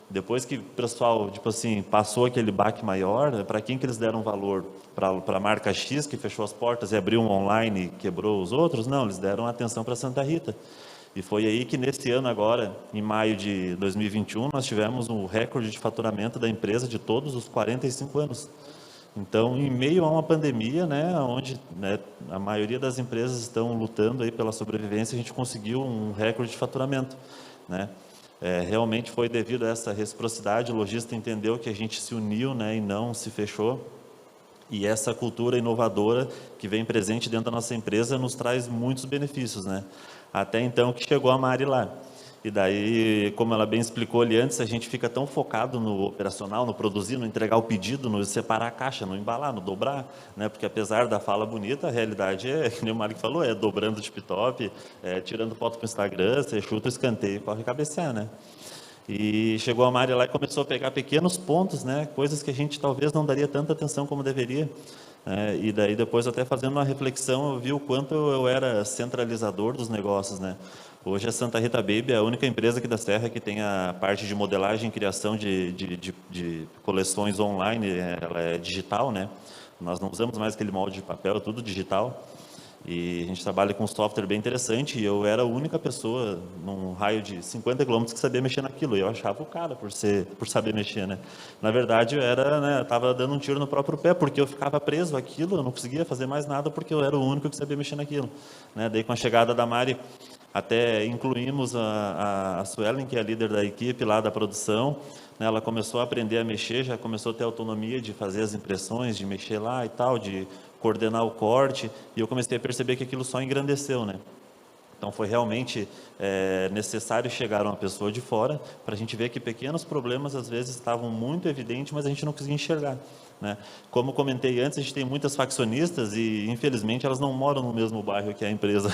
Depois que o pessoal, tipo assim, passou aquele baque maior, para quem que eles deram valor? Para a marca X, que fechou as portas e abriu um online e quebrou os outros? Não, eles deram atenção para Santa Rita. E foi aí que, nesse ano agora, em maio de 2021, nós tivemos um recorde de faturamento da empresa de todos os 45 anos. Então, em meio a uma pandemia, né, onde, né, a maioria das empresas estão lutando aí pela sobrevivência, a gente conseguiu um recorde de faturamento, né? Realmente foi devido a essa reciprocidade, o lojista entendeu que a gente se uniu, né, e não se fechou, e essa cultura inovadora que vem presente dentro da nossa empresa nos traz muitos benefícios, né? Até então que chegou a Mari lá. E daí, como ela bem explicou ali antes, a gente fica tão focado no operacional, no produzir, no entregar o pedido, no separar a caixa, no embalar, no dobrar, né? Porque apesar da fala bonita, a realidade é, que nem o Mário falou, é dobrando o tip-top, tirando foto para o Instagram, você chuta o escanteio e corre cabecear, né? E chegou a Mari lá e começou a pegar pequenos pontos, né? Coisas que a gente talvez não daria tanta atenção como deveria. E daí depois, até fazendo uma reflexão, eu vi o quanto eu era centralizador dos negócios, né? Hoje a Santa Rita Baby é a única empresa aqui da Serra que tem a parte de modelagem e criação de coleções online, ela é digital, né? Nós não usamos mais aquele molde de papel, é tudo digital. E a gente trabalha com um software bem interessante e eu era a única pessoa num raio de 50 quilômetros que sabia mexer naquilo. E eu achava o cara por saber mexer, né? Na verdade, eu era, né, estava dando um tiro no próprio pé, porque eu ficava preso àquilo, eu não conseguia fazer mais nada porque eu era o único que sabia mexer naquilo, né? Daí, com a chegada da Mari, até incluímos a Suelen, que é a líder da equipe lá da produção, né? Ela começou a aprender a mexer, já começou a ter autonomia de fazer as impressões, de mexer lá e tal, de coordenar o corte, e eu comecei a perceber que aquilo só engrandeceu, né? Então, foi realmente necessário chegar uma pessoa de fora para a gente ver que pequenos problemas, às vezes, estavam muito evidentes, mas a gente não conseguia enxergar, né? Como comentei antes, a gente tem muitas faccionistas e, infelizmente, elas não moram no mesmo bairro que a empresa.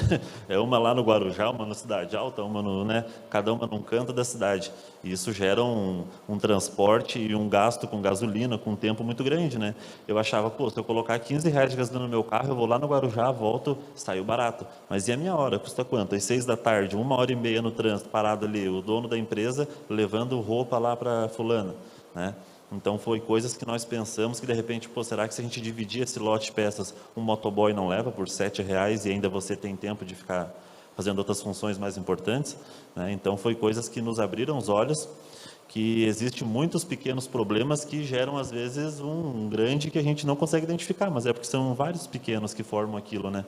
É uma lá no Guarujá, uma na Cidade Alta, uma no, né, cada uma num canto da cidade. E isso gera um transporte e um gasto com gasolina, com um tempo muito grande, né? Eu achava, pô, se eu colocar 15 reais de gasolina no meu carro, eu vou lá no Guarujá, volto, saiu barato. Mas e a minha hora? Custa quanto? Às 6 da tarde, 1h30 no trânsito, parado ali, o dono da empresa levando roupa lá para fulana, né? Então, foi coisas que nós pensamos que, de repente, pô, será que se a gente dividir esse lote de peças, um motoboy não leva por R$7 e ainda você tem tempo de ficar fazendo outras funções mais importantes, né? Então, foi coisas que nos abriram os olhos, que existem muitos pequenos problemas que geram, às vezes, um grande que a gente não consegue identificar, mas é porque são vários pequenos que formam aquilo, né?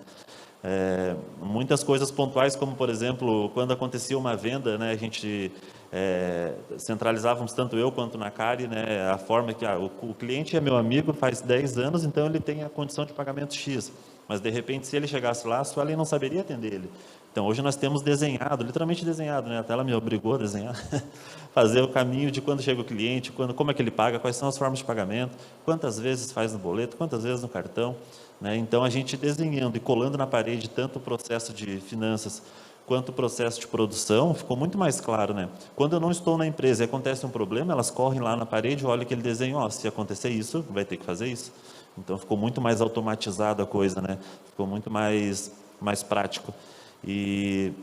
Muitas coisas pontuais, como, por exemplo, quando acontecia uma venda, né, a gente centralizávamos, tanto eu quanto na Cari, né, a forma que o cliente é meu amigo faz 10 anos, então ele tem a condição de pagamento X, mas de repente, se ele chegasse lá, a Suelen não saberia atender ele. Então, hoje nós temos desenhado, literalmente desenhado, né, até ela me obrigou a desenhar, fazer o caminho de quando chega o cliente, como é que ele paga, quais são as formas de pagamento, quantas vezes faz no boleto, quantas vezes no cartão, né? Então, a gente desenhando e colando na parede tanto o processo de finanças quanto o processo de produção, ficou muito mais claro, né? Quando eu não estou na empresa e acontece um problema, elas correm lá na parede, olham aquele desenho, ó, se acontecer isso, vai ter que fazer isso. Então, ficou muito mais automatizada a coisa, né? Ficou muito mais prático. E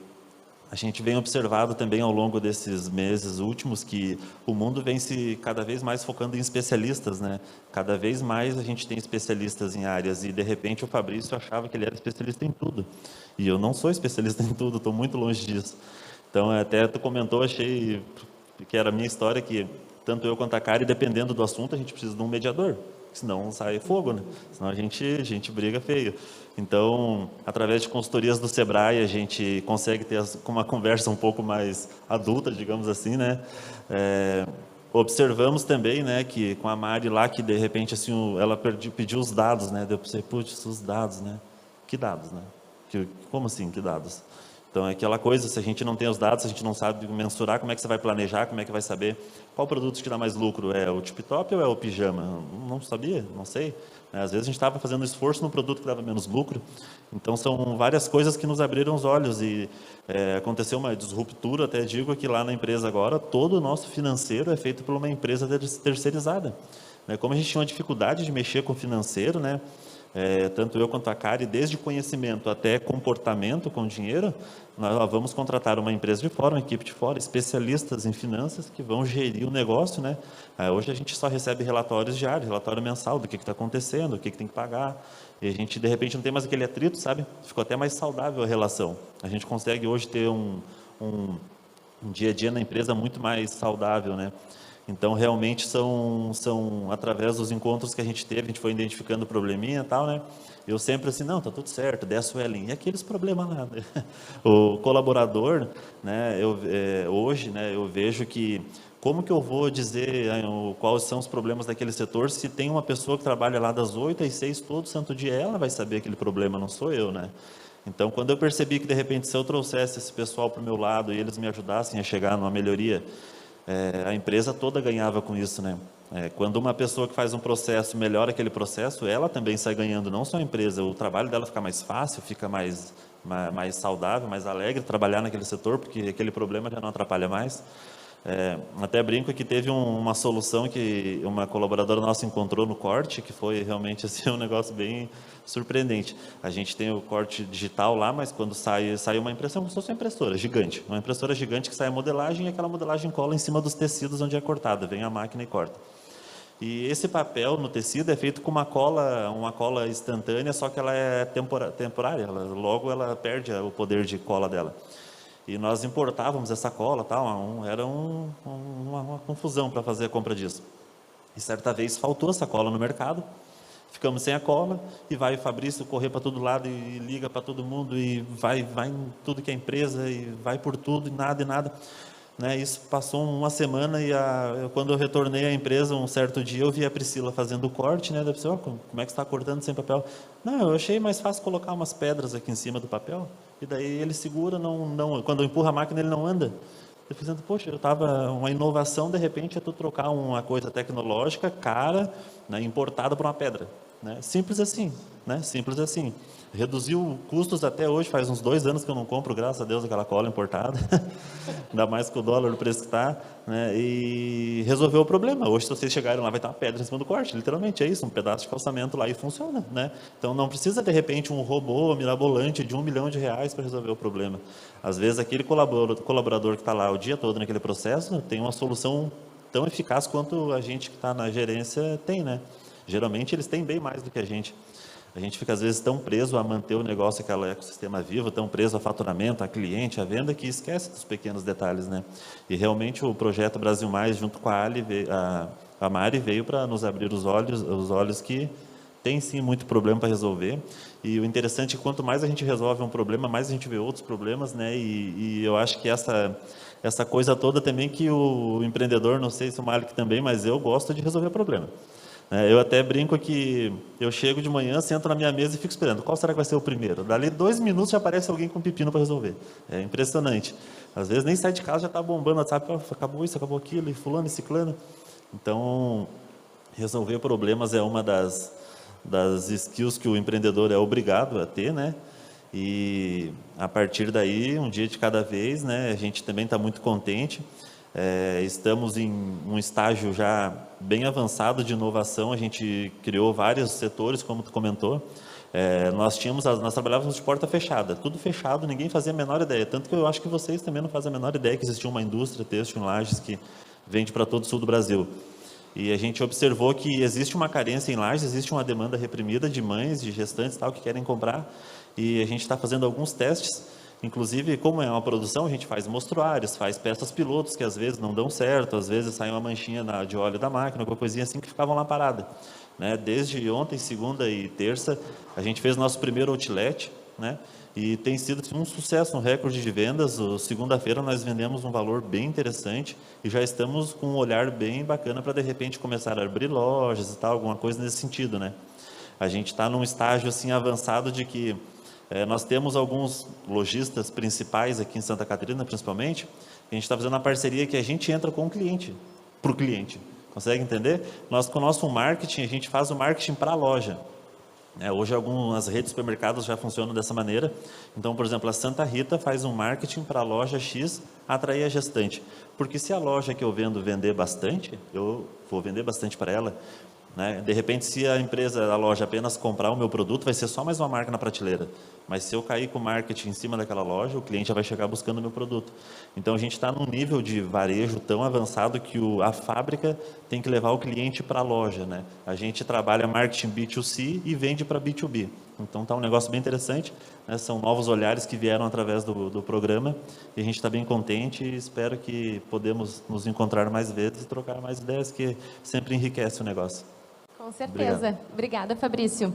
A gente vem observado também ao longo desses meses últimos que o mundo vem se cada vez mais focando em especialistas, né? Cada vez mais a gente tem especialistas em áreas e, de repente, o Fabrício achava que ele era especialista em tudo. E eu não sou especialista em tudo, estou muito longe disso. Então, até tu comentou, achei que era a minha história, que tanto eu quanto a Kari, dependendo do assunto, a gente precisa de um mediador. Senão sai fogo, né? Senão a gente briga feio. Então, através de consultorias do Sebrae, a gente consegue ter uma conversa um pouco mais adulta, digamos assim, né? Observamos também, né, que com a Mari lá, que de repente assim, ela pediu os dados, né? Deu para você, putz, os dados, né? Que dados, né? Como assim, que dados? Então, é aquela coisa, se a gente não tem os dados, se a gente não sabe mensurar, como é que você vai planejar, como é que vai saber qual produto que dá mais lucro? É o tip-top ou é o pijama? Não sabia, não sei. Às vezes a gente estava fazendo esforço no produto que dava menos lucro. Então, são várias coisas que nos abriram os olhos e aconteceu uma disruptura, até digo aqui lá na empresa agora, todo o nosso financeiro é feito por uma empresa terceirizada. Como a gente tinha uma dificuldade de mexer com o financeiro, né? Tanto eu quanto a Kari, desde conhecimento até comportamento com dinheiro, nós vamos contratar uma empresa de fora, uma equipe de fora, especialistas em finanças que vão gerir o negócio, né? Hoje a gente só recebe relatórios diários, relatório mensal do que está acontecendo, o que tem que pagar, e a gente de repente não tem mais aquele atrito, sabe? Ficou até mais saudável a relação. A gente consegue hoje ter um dia a dia na empresa muito mais saudável, né? Então, realmente, são através dos encontros que a gente teve, a gente foi identificando o probleminha e tal, né? Eu sempre assim, não, tá tudo certo, desce o Elinho. E aqueles problemas lá, né? O colaborador, né, hoje, né, eu vejo que, como que eu vou dizer quais são os problemas daquele setor, se tem uma pessoa que trabalha lá das 8 às 6 todo santo dia, ela vai saber aquele problema, não sou eu, né? Então, quando eu percebi que, de repente, se eu trouxesse esse pessoal para o meu lado e eles me ajudassem a chegar numa melhoria, a empresa toda ganhava com isso, né? Quando uma pessoa que faz um processo melhora aquele processo, ela também sai ganhando, não só a empresa, o trabalho dela fica mais fácil, fica mais saudável, mais alegre trabalhar naquele setor, porque aquele problema já não atrapalha mais. Até brinco que teve uma solução que uma colaboradora nossa encontrou no corte, que foi realmente assim, um negócio bem surpreendente. A gente tem o corte digital lá, mas quando sai uma impressão, como se fosse uma impressora gigante. Uma impressora gigante que sai a modelagem e aquela modelagem cola em cima dos tecidos onde é cortada. Vem a máquina e corta. E esse papel no tecido é feito com uma cola instantânea, só que ela é temporária. Logo ela perde o poder de cola dela. E nós importávamos essa cola, tal, era uma confusão para fazer a compra disso. E certa vez faltou essa cola no mercado, ficamos sem a cola, e vai o Fabrício correr para todo lado e liga para todo mundo, e vai em tudo que é empresa, e vai por tudo, e nada. Né? Isso passou uma semana, e quando eu retornei à empresa, um certo dia, eu vi a Priscila fazendo o corte, né? Da pessoa, como é que você está cortando sem papel? Não, eu achei mais fácil colocar umas pedras aqui em cima do papel, e daí ele segura, quando eu empurro a máquina ele não anda. Eu pensando, poxa, uma inovação, de repente, é tu trocar uma coisa tecnológica, cara, né, importada por uma pedra. Né? Simples assim, né? Simples assim. Reduziu custos até hoje, faz uns 2 anos que eu não compro, graças a Deus, aquela cola importada. Ainda mais com o dólar, o preço que está. Né? E resolveu o problema. Hoje, se vocês chegarem lá, vai ter uma pedra em cima do corte. Literalmente, é isso, um pedaço de calçamento lá e funciona. Né? Então, não precisa, de repente, um robô mirabolante de R$1 milhão para resolver o problema. Às vezes, aquele colaborador que está lá o dia todo naquele processo tem uma solução tão eficaz quanto a gente que está na gerência tem, né? Geralmente, eles têm bem mais do que a gente. A gente fica, às vezes, tão preso a manter o negócio, aquele ecossistema vivo, tão preso a faturamento, a cliente, a venda, que esquece dos pequenos detalhes, né? E, realmente, o projeto Brasil Mais, junto com a Mari, veio para nos abrir os olhos que tem, sim, muito problema para resolver. E o interessante é que, quanto mais a gente resolve um problema, mais a gente vê outros problemas, né? E eu acho que essa coisa toda também que o empreendedor, não sei se o Malik também, mas eu gosto de resolver problema. Eu até brinco que eu chego de manhã, sento na minha mesa e fico esperando. Qual será que vai ser o primeiro? Dali 2 minutos já aparece alguém com pepino para resolver. É impressionante. Às vezes nem sai de casa, já está bombando, sabe? Acabou isso, acabou aquilo, e fulano, e ciclano. Então, resolver problemas é uma das skills que o empreendedor é obrigado a ter, né? E a partir daí, um dia de cada vez, né? A gente também está muito contente. Estamos em um estágio já bem avançado de inovação, a gente criou vários setores, como tu comentou. nós trabalhávamos de porta fechada, tudo fechado, ninguém fazia a menor ideia, tanto que eu acho que vocês também não fazem a menor ideia que existia uma indústria têxtil em Lages que vende para todo o sul do Brasil. E a gente observou que existe uma carência em Lages, existe uma demanda reprimida de mães, de gestantes tal, que querem comprar, e a gente está fazendo alguns testes, inclusive, como é uma produção, a gente faz mostruários, faz peças pilotos, que às vezes não dão certo, às vezes sai uma manchinha de óleo da máquina, alguma coisinha assim, que ficavam lá parada. Né? Desde ontem, segunda e terça, a gente fez nosso primeiro outlet, né? E tem sido um sucesso, um recorde de vendas. Segunda-feira nós vendemos um valor bem interessante e já estamos com um olhar bem bacana para, de repente, começar a abrir lojas e tal, alguma coisa nesse sentido, né? A gente está num estágio assim avançado de que nós temos alguns lojistas principais aqui em Santa Catarina, principalmente, a gente está fazendo uma parceria que a gente entra com o cliente, para o cliente. Consegue entender? Nós, com o nosso marketing, a gente faz o marketing para a loja. Hoje, algumas redes de supermercados já funcionam dessa maneira. Então, por exemplo, a Santa Rita faz um marketing para a loja X atrair a gestante. Porque se a loja que eu vendo vender bastante, eu vou vender bastante para ela. Né? De repente, se a loja apenas comprar o meu produto, vai ser só mais uma marca na prateleira. Mas se eu cair com o marketing em cima daquela loja, o cliente já vai chegar buscando o meu produto. Então, a gente está num nível de varejo tão avançado que a fábrica tem que levar o cliente para a loja. Né? A gente trabalha marketing B2C e vende para B2B. Então, está um negócio bem interessante. Né? São novos olhares que vieram através do programa. E a gente está bem contente e espero que podemos nos encontrar mais vezes e trocar mais ideias, que sempre enriquece o negócio. Com certeza. Obrigada, Fabrício.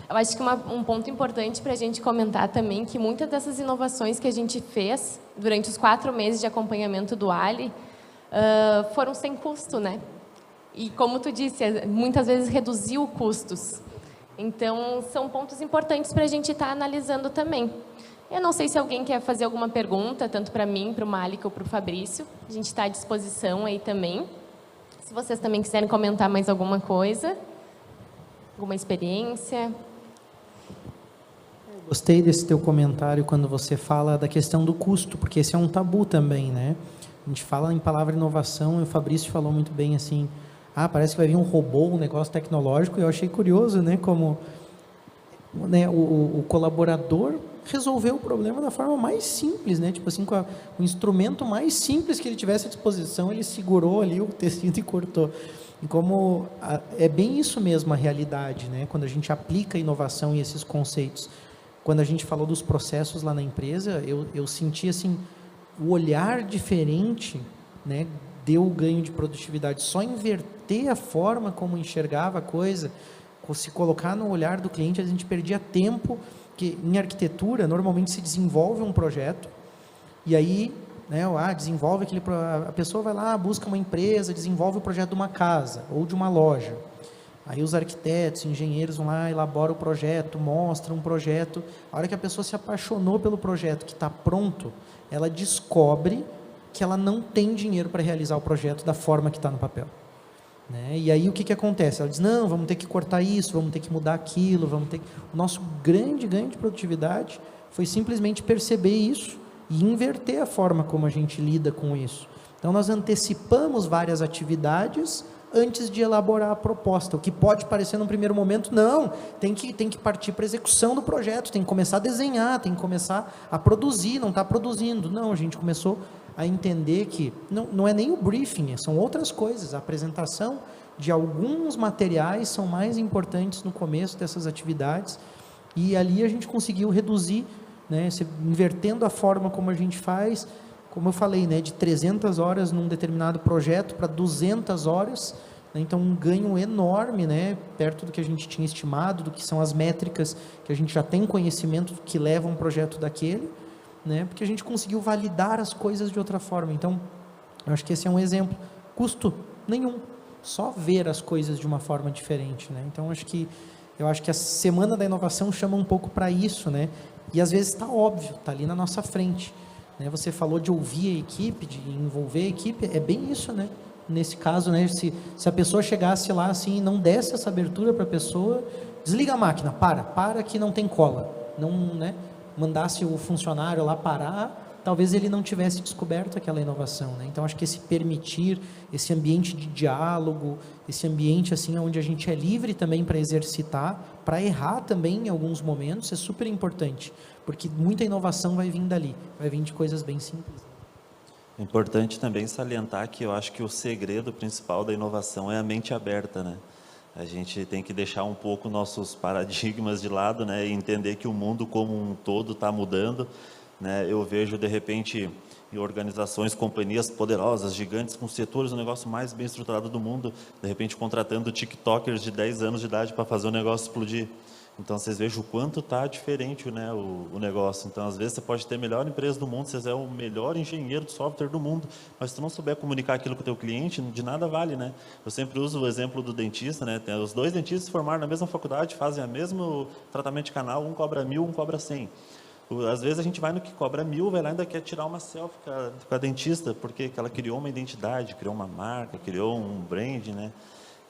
Eu acho que um ponto importante para a gente comentar também, que muitas dessas inovações que a gente fez durante os 4 meses de acompanhamento do Ali foram sem custo, né? E como tu disse, muitas vezes reduziu custos. Então, são pontos importantes para a gente estar analisando também. Eu não sei se alguém quer fazer alguma pergunta, tanto para mim, para o Malik ou para o Fabrício. A gente está à disposição aí também. Se vocês também quiserem comentar mais alguma coisa, alguma experiência. Gostei desse teu comentário quando você fala da questão do custo, porque esse é um tabu também, né? A gente fala em palavra inovação e o Fabrício falou muito bem assim, parece que vai vir um robô, um negócio tecnológico, e eu achei curioso, né, como né, o colaborador resolveu o problema da forma mais simples, né? Tipo assim, com o instrumento mais simples que ele tivesse à disposição, ele segurou ali o tecido e cortou. E como é bem isso mesmo a realidade, né? Quando a gente aplica a inovação e esses conceitos. Quando a gente falou dos processos lá na empresa, eu senti assim, o olhar diferente, né? Deu o ganho de produtividade. Só inverter a forma como enxergava a coisa, se colocar no olhar do cliente, a gente perdia tempo, que em arquitetura normalmente se desenvolve um projeto e aí, né, desenvolve a pessoa vai lá, busca uma empresa, desenvolve o projeto de uma casa ou de uma loja. Aí os arquitetos, engenheiros vão lá, elaboram o projeto, mostram um projeto. A hora que a pessoa se apaixonou pelo projeto que está pronto, ela descobre que ela não tem dinheiro para realizar o projeto da forma que está no papel. Né? E aí o que acontece? Ela diz, não, vamos ter que cortar isso, vamos ter que mudar aquilo, O nosso grande ganho de produtividade foi simplesmente perceber isso e inverter a forma como a gente lida com isso. Então nós antecipamos várias atividades antes de elaborar a proposta, o que pode parecer num primeiro momento, não, tem que partir para a execução do projeto, tem que começar a desenhar, tem que começar a produzir, não está produzindo. Não, a gente começou a entender que não é nem o briefing, são outras coisas. A apresentação de alguns materiais são mais importantes no começo dessas atividades, e ali a gente conseguiu reduzir, né, invertendo a forma como a gente faz, como eu falei, né, de 300 horas num determinado projeto para 200 horas, né, então um ganho enorme, né, perto do que a gente tinha estimado, do que são as métricas que a gente já tem conhecimento que levam um projeto daquele, né, porque a gente conseguiu validar as coisas de outra forma. Então, eu acho que esse é um exemplo. Custo nenhum, só ver as coisas de uma forma diferente, né? Então, eu acho que a Semana da Inovação chama um pouco para isso, né? E às vezes está óbvio, está ali na nossa frente, né? Você falou de ouvir a equipe, de envolver a equipe, é bem isso, né? Nesse caso, né? Se a pessoa chegasse lá assim e não desse essa abertura para a pessoa, desliga a máquina, para que não tem cola, não, né? Mandasse o funcionário lá parar, talvez ele não tivesse descoberto aquela inovação, né? Então, acho que esse permitir, esse ambiente de diálogo, esse ambiente assim onde a gente é livre também para exercitar, para errar também em alguns momentos, é super importante, porque muita inovação vai vir dali, vai vir de coisas bem simples. É importante também salientar que eu acho que o segredo principal da inovação é a mente aberta, né? A gente tem que deixar um pouco nossos paradigmas de lado, né, e entender que o mundo como um todo está mudando, né? Eu vejo, de repente, em organizações, companhias poderosas, gigantes, com setores, o negócio mais bem estruturado do mundo, de repente contratando tiktokers de 10 anos de idade para fazer o negócio explodir. Então, vocês vejam o quanto está diferente, né, o negócio. Então, às vezes, você pode ter a melhor empresa do mundo, você é o melhor engenheiro de software do mundo, mas se tu não souber comunicar aquilo com o teu cliente, de nada vale, né? Eu sempre uso o exemplo do dentista, né? Os dois dentistas se formaram na mesma faculdade, fazem o mesmo tratamento de canal, um cobra 1.000, um cobra 100. Às vezes, a gente vai no que cobra 1.000, vai lá e ainda quer tirar uma selfie com a dentista, porque ela criou uma identidade, criou uma marca, criou um brand, né?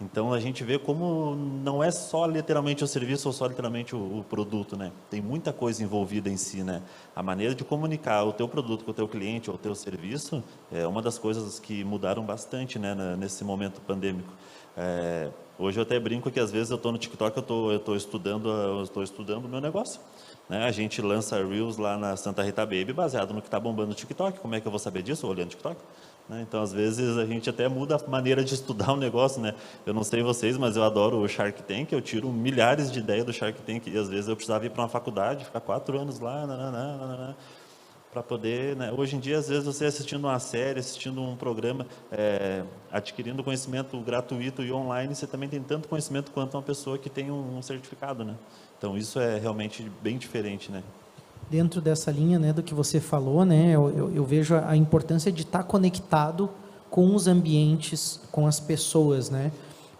Então, a gente vê como não é só literalmente o serviço ou só literalmente o produto, né? Tem muita coisa envolvida em si, né? A maneira de comunicar o teu produto com o teu cliente ou o teu serviço é uma das coisas que mudaram bastante, né, nesse momento pandêmico. Hoje eu até brinco que às vezes eu estou no TikTok, eu estou estudando o meu negócio. Né? A gente lança Reels lá na Santa Rita Baby baseado no que está bombando no TikTok. Como é que eu vou saber disso? Olhando TikTok. Né? Então, às vezes, a gente até muda a maneira de estudar o negócio, né? Eu não sei vocês, mas eu adoro o Shark Tank, eu tiro milhares de ideias do Shark Tank, e às vezes eu precisava ir para uma faculdade, ficar 4 anos lá, para poder, né? Hoje em dia, às vezes, você assistindo uma série, assistindo um programa, adquirindo conhecimento gratuito e online, você também tem tanto conhecimento quanto uma pessoa que tem um certificado, né? Então, isso é realmente bem diferente, né? Dentro dessa linha, né, do que você falou, né, eu vejo a importância de estar conectado com os ambientes, com as pessoas, né,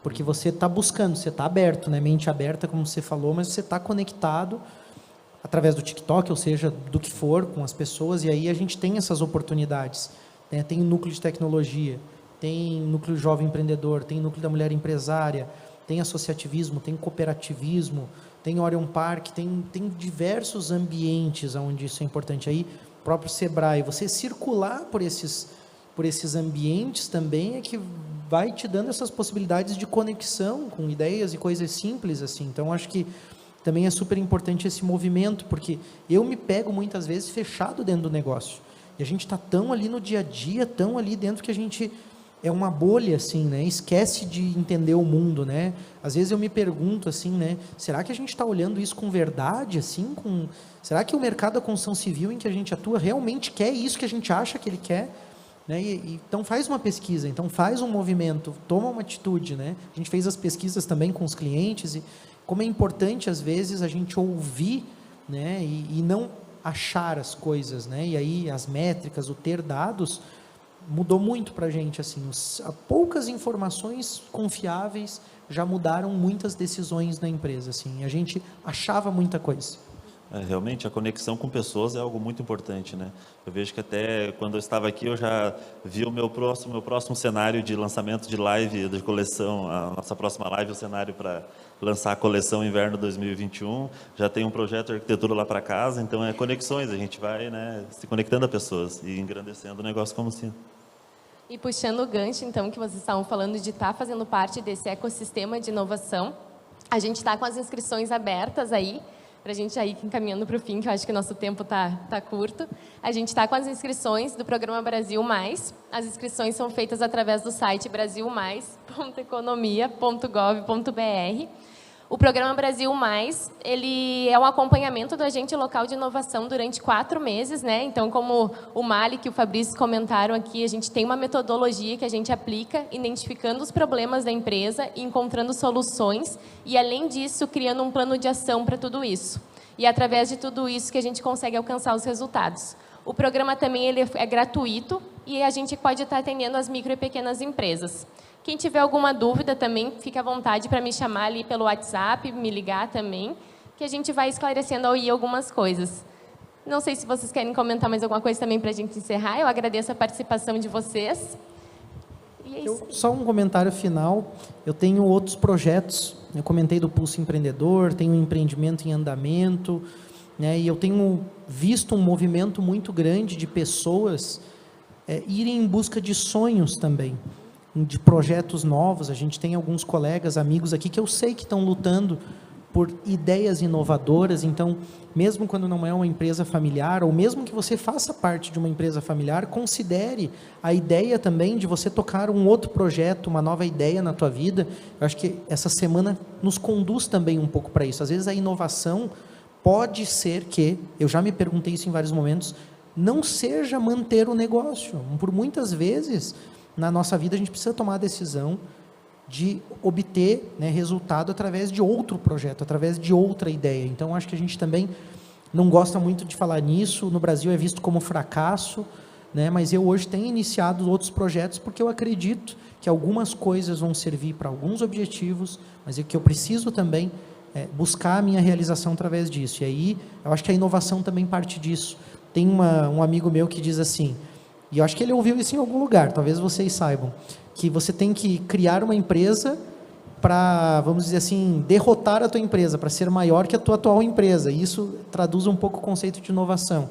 porque você está buscando, você está aberto, né, mente aberta, como você falou, mas você está conectado através do TikTok, ou seja, do que for, com as pessoas, e aí a gente tem essas oportunidades, né, tem o núcleo de tecnologia, tem o núcleo jovem empreendedor, tem o núcleo da mulher empresária, tem associativismo, tem cooperativismo, tem Orion Park, tem diversos ambientes onde isso é importante. Aí, o próprio Sebrae, você circular por esses ambientes também é que vai te dando essas possibilidades de conexão com ideias e coisas simples, assim. Então, acho que também é super importante esse movimento, porque eu me pego muitas vezes fechado dentro do negócio. E a gente está tão ali no dia a dia, tão ali dentro que a gente é uma bolha, assim, né? Esquece de entender o mundo, né? Às vezes eu me pergunto, assim, né? Será que a gente está olhando isso com verdade, assim? Será que o mercado da construção civil em que a gente atua realmente quer isso que a gente acha que ele quer? Né? Então faz uma pesquisa, então faz um movimento, toma uma atitude, né? A gente fez as pesquisas também com os clientes e como é importante, às vezes, a gente ouvir, né? E não achar as coisas, né? E aí as métricas, o ter dados mudou muito para a gente, assim, poucas informações confiáveis já mudaram muitas decisões na empresa, assim, a gente achava muita coisa. Realmente, a conexão com pessoas é algo muito importante, né? Eu vejo que até quando eu estava aqui, eu já vi o meu próximo cenário de lançamento de live, de coleção, a nossa próxima live, o cenário para lançar a coleção Inverno 2021, já tem um projeto de arquitetura lá para casa, então é conexões, a gente vai, né, se conectando a pessoas e engrandecendo o negócio como assim. E puxando o gancho, então, que vocês estavam falando de estar fazendo parte desse ecossistema de inovação, a gente está com as inscrições abertas aí, para a gente ir encaminhando para o fim, que eu acho que o nosso tempo está curto. A gente está com as inscrições do Programa Brasil Mais. As inscrições são feitas através do site brasilmais.economia.gov.br. O Programa Brasil Mais, ele é um acompanhamento do agente local de inovação durante 4 meses, né? Então, como o Malik e o Fabrício comentaram aqui, a gente tem uma metodologia que a gente aplica, identificando os problemas da empresa e encontrando soluções, e, além disso, criando um plano de ação para tudo isso. E, através de tudo isso, que a gente consegue alcançar os resultados. O programa também ele é gratuito e a gente pode estar atendendo as micro e pequenas empresas. Quem tiver alguma dúvida também, fique à vontade para me chamar ali pelo WhatsApp, me ligar também, que a gente vai esclarecendo aí algumas coisas. Não sei se vocês querem comentar mais alguma coisa também para a gente encerrar. Eu agradeço a participação de vocês. E é isso. Só um comentário final. Eu tenho outros projetos. Eu comentei do Pulso Empreendedor, tenho um empreendimento em andamento. né? E eu tenho visto um movimento muito grande de pessoas irem em busca de sonhos também, de projetos novos. A gente tem alguns colegas, amigos aqui que eu sei que estão lutando por ideias inovadoras. Então, mesmo quando não é uma empresa familiar, ou mesmo que você faça parte de uma empresa familiar, considere a ideia também de você tocar um outro projeto, uma nova ideia na tua vida. Eu acho que essa semana nos conduz também um pouco para isso. Às vezes a inovação pode ser que, eu já me perguntei isso em vários momentos, não seja manter o negócio. Por muitas vezes, na nossa vida, a gente precisa tomar a decisão de obter, né, resultado através de outro projeto, através de outra ideia. Então, acho que a gente também não gosta muito de falar nisso. No Brasil é visto como fracasso, né, mas eu hoje tenho iniciado outros projetos porque eu acredito que algumas coisas vão servir para alguns objetivos, mas é que eu preciso também buscar a minha realização através disso. E aí, eu acho que a inovação também parte disso. Tem um amigo meu que diz assim, e eu acho que ele ouviu isso em algum lugar, talvez vocês saibam, que você tem que criar uma empresa para, vamos dizer assim, derrotar a tua empresa, para ser maior que a tua atual empresa. E isso traduz um pouco o conceito de inovação.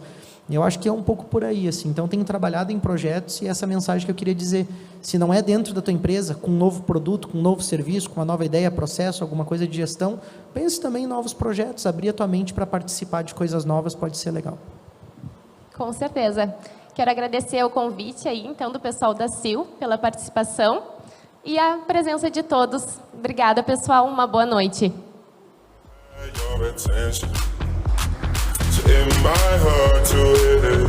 Eu acho que é um pouco por aí, assim. Então, tenho trabalhado em projetos e essa mensagem que eu queria dizer, se não é dentro da tua empresa, com um novo produto, com um novo serviço, com uma nova ideia, processo, alguma coisa de gestão, pense também em novos projetos, abrir a tua mente para participar de coisas novas pode ser legal. Com certeza. Quero agradecer o convite aí, então, do pessoal da CIL pela participação e a presença de todos. Obrigada, pessoal. Uma boa noite. In my heart to hit it.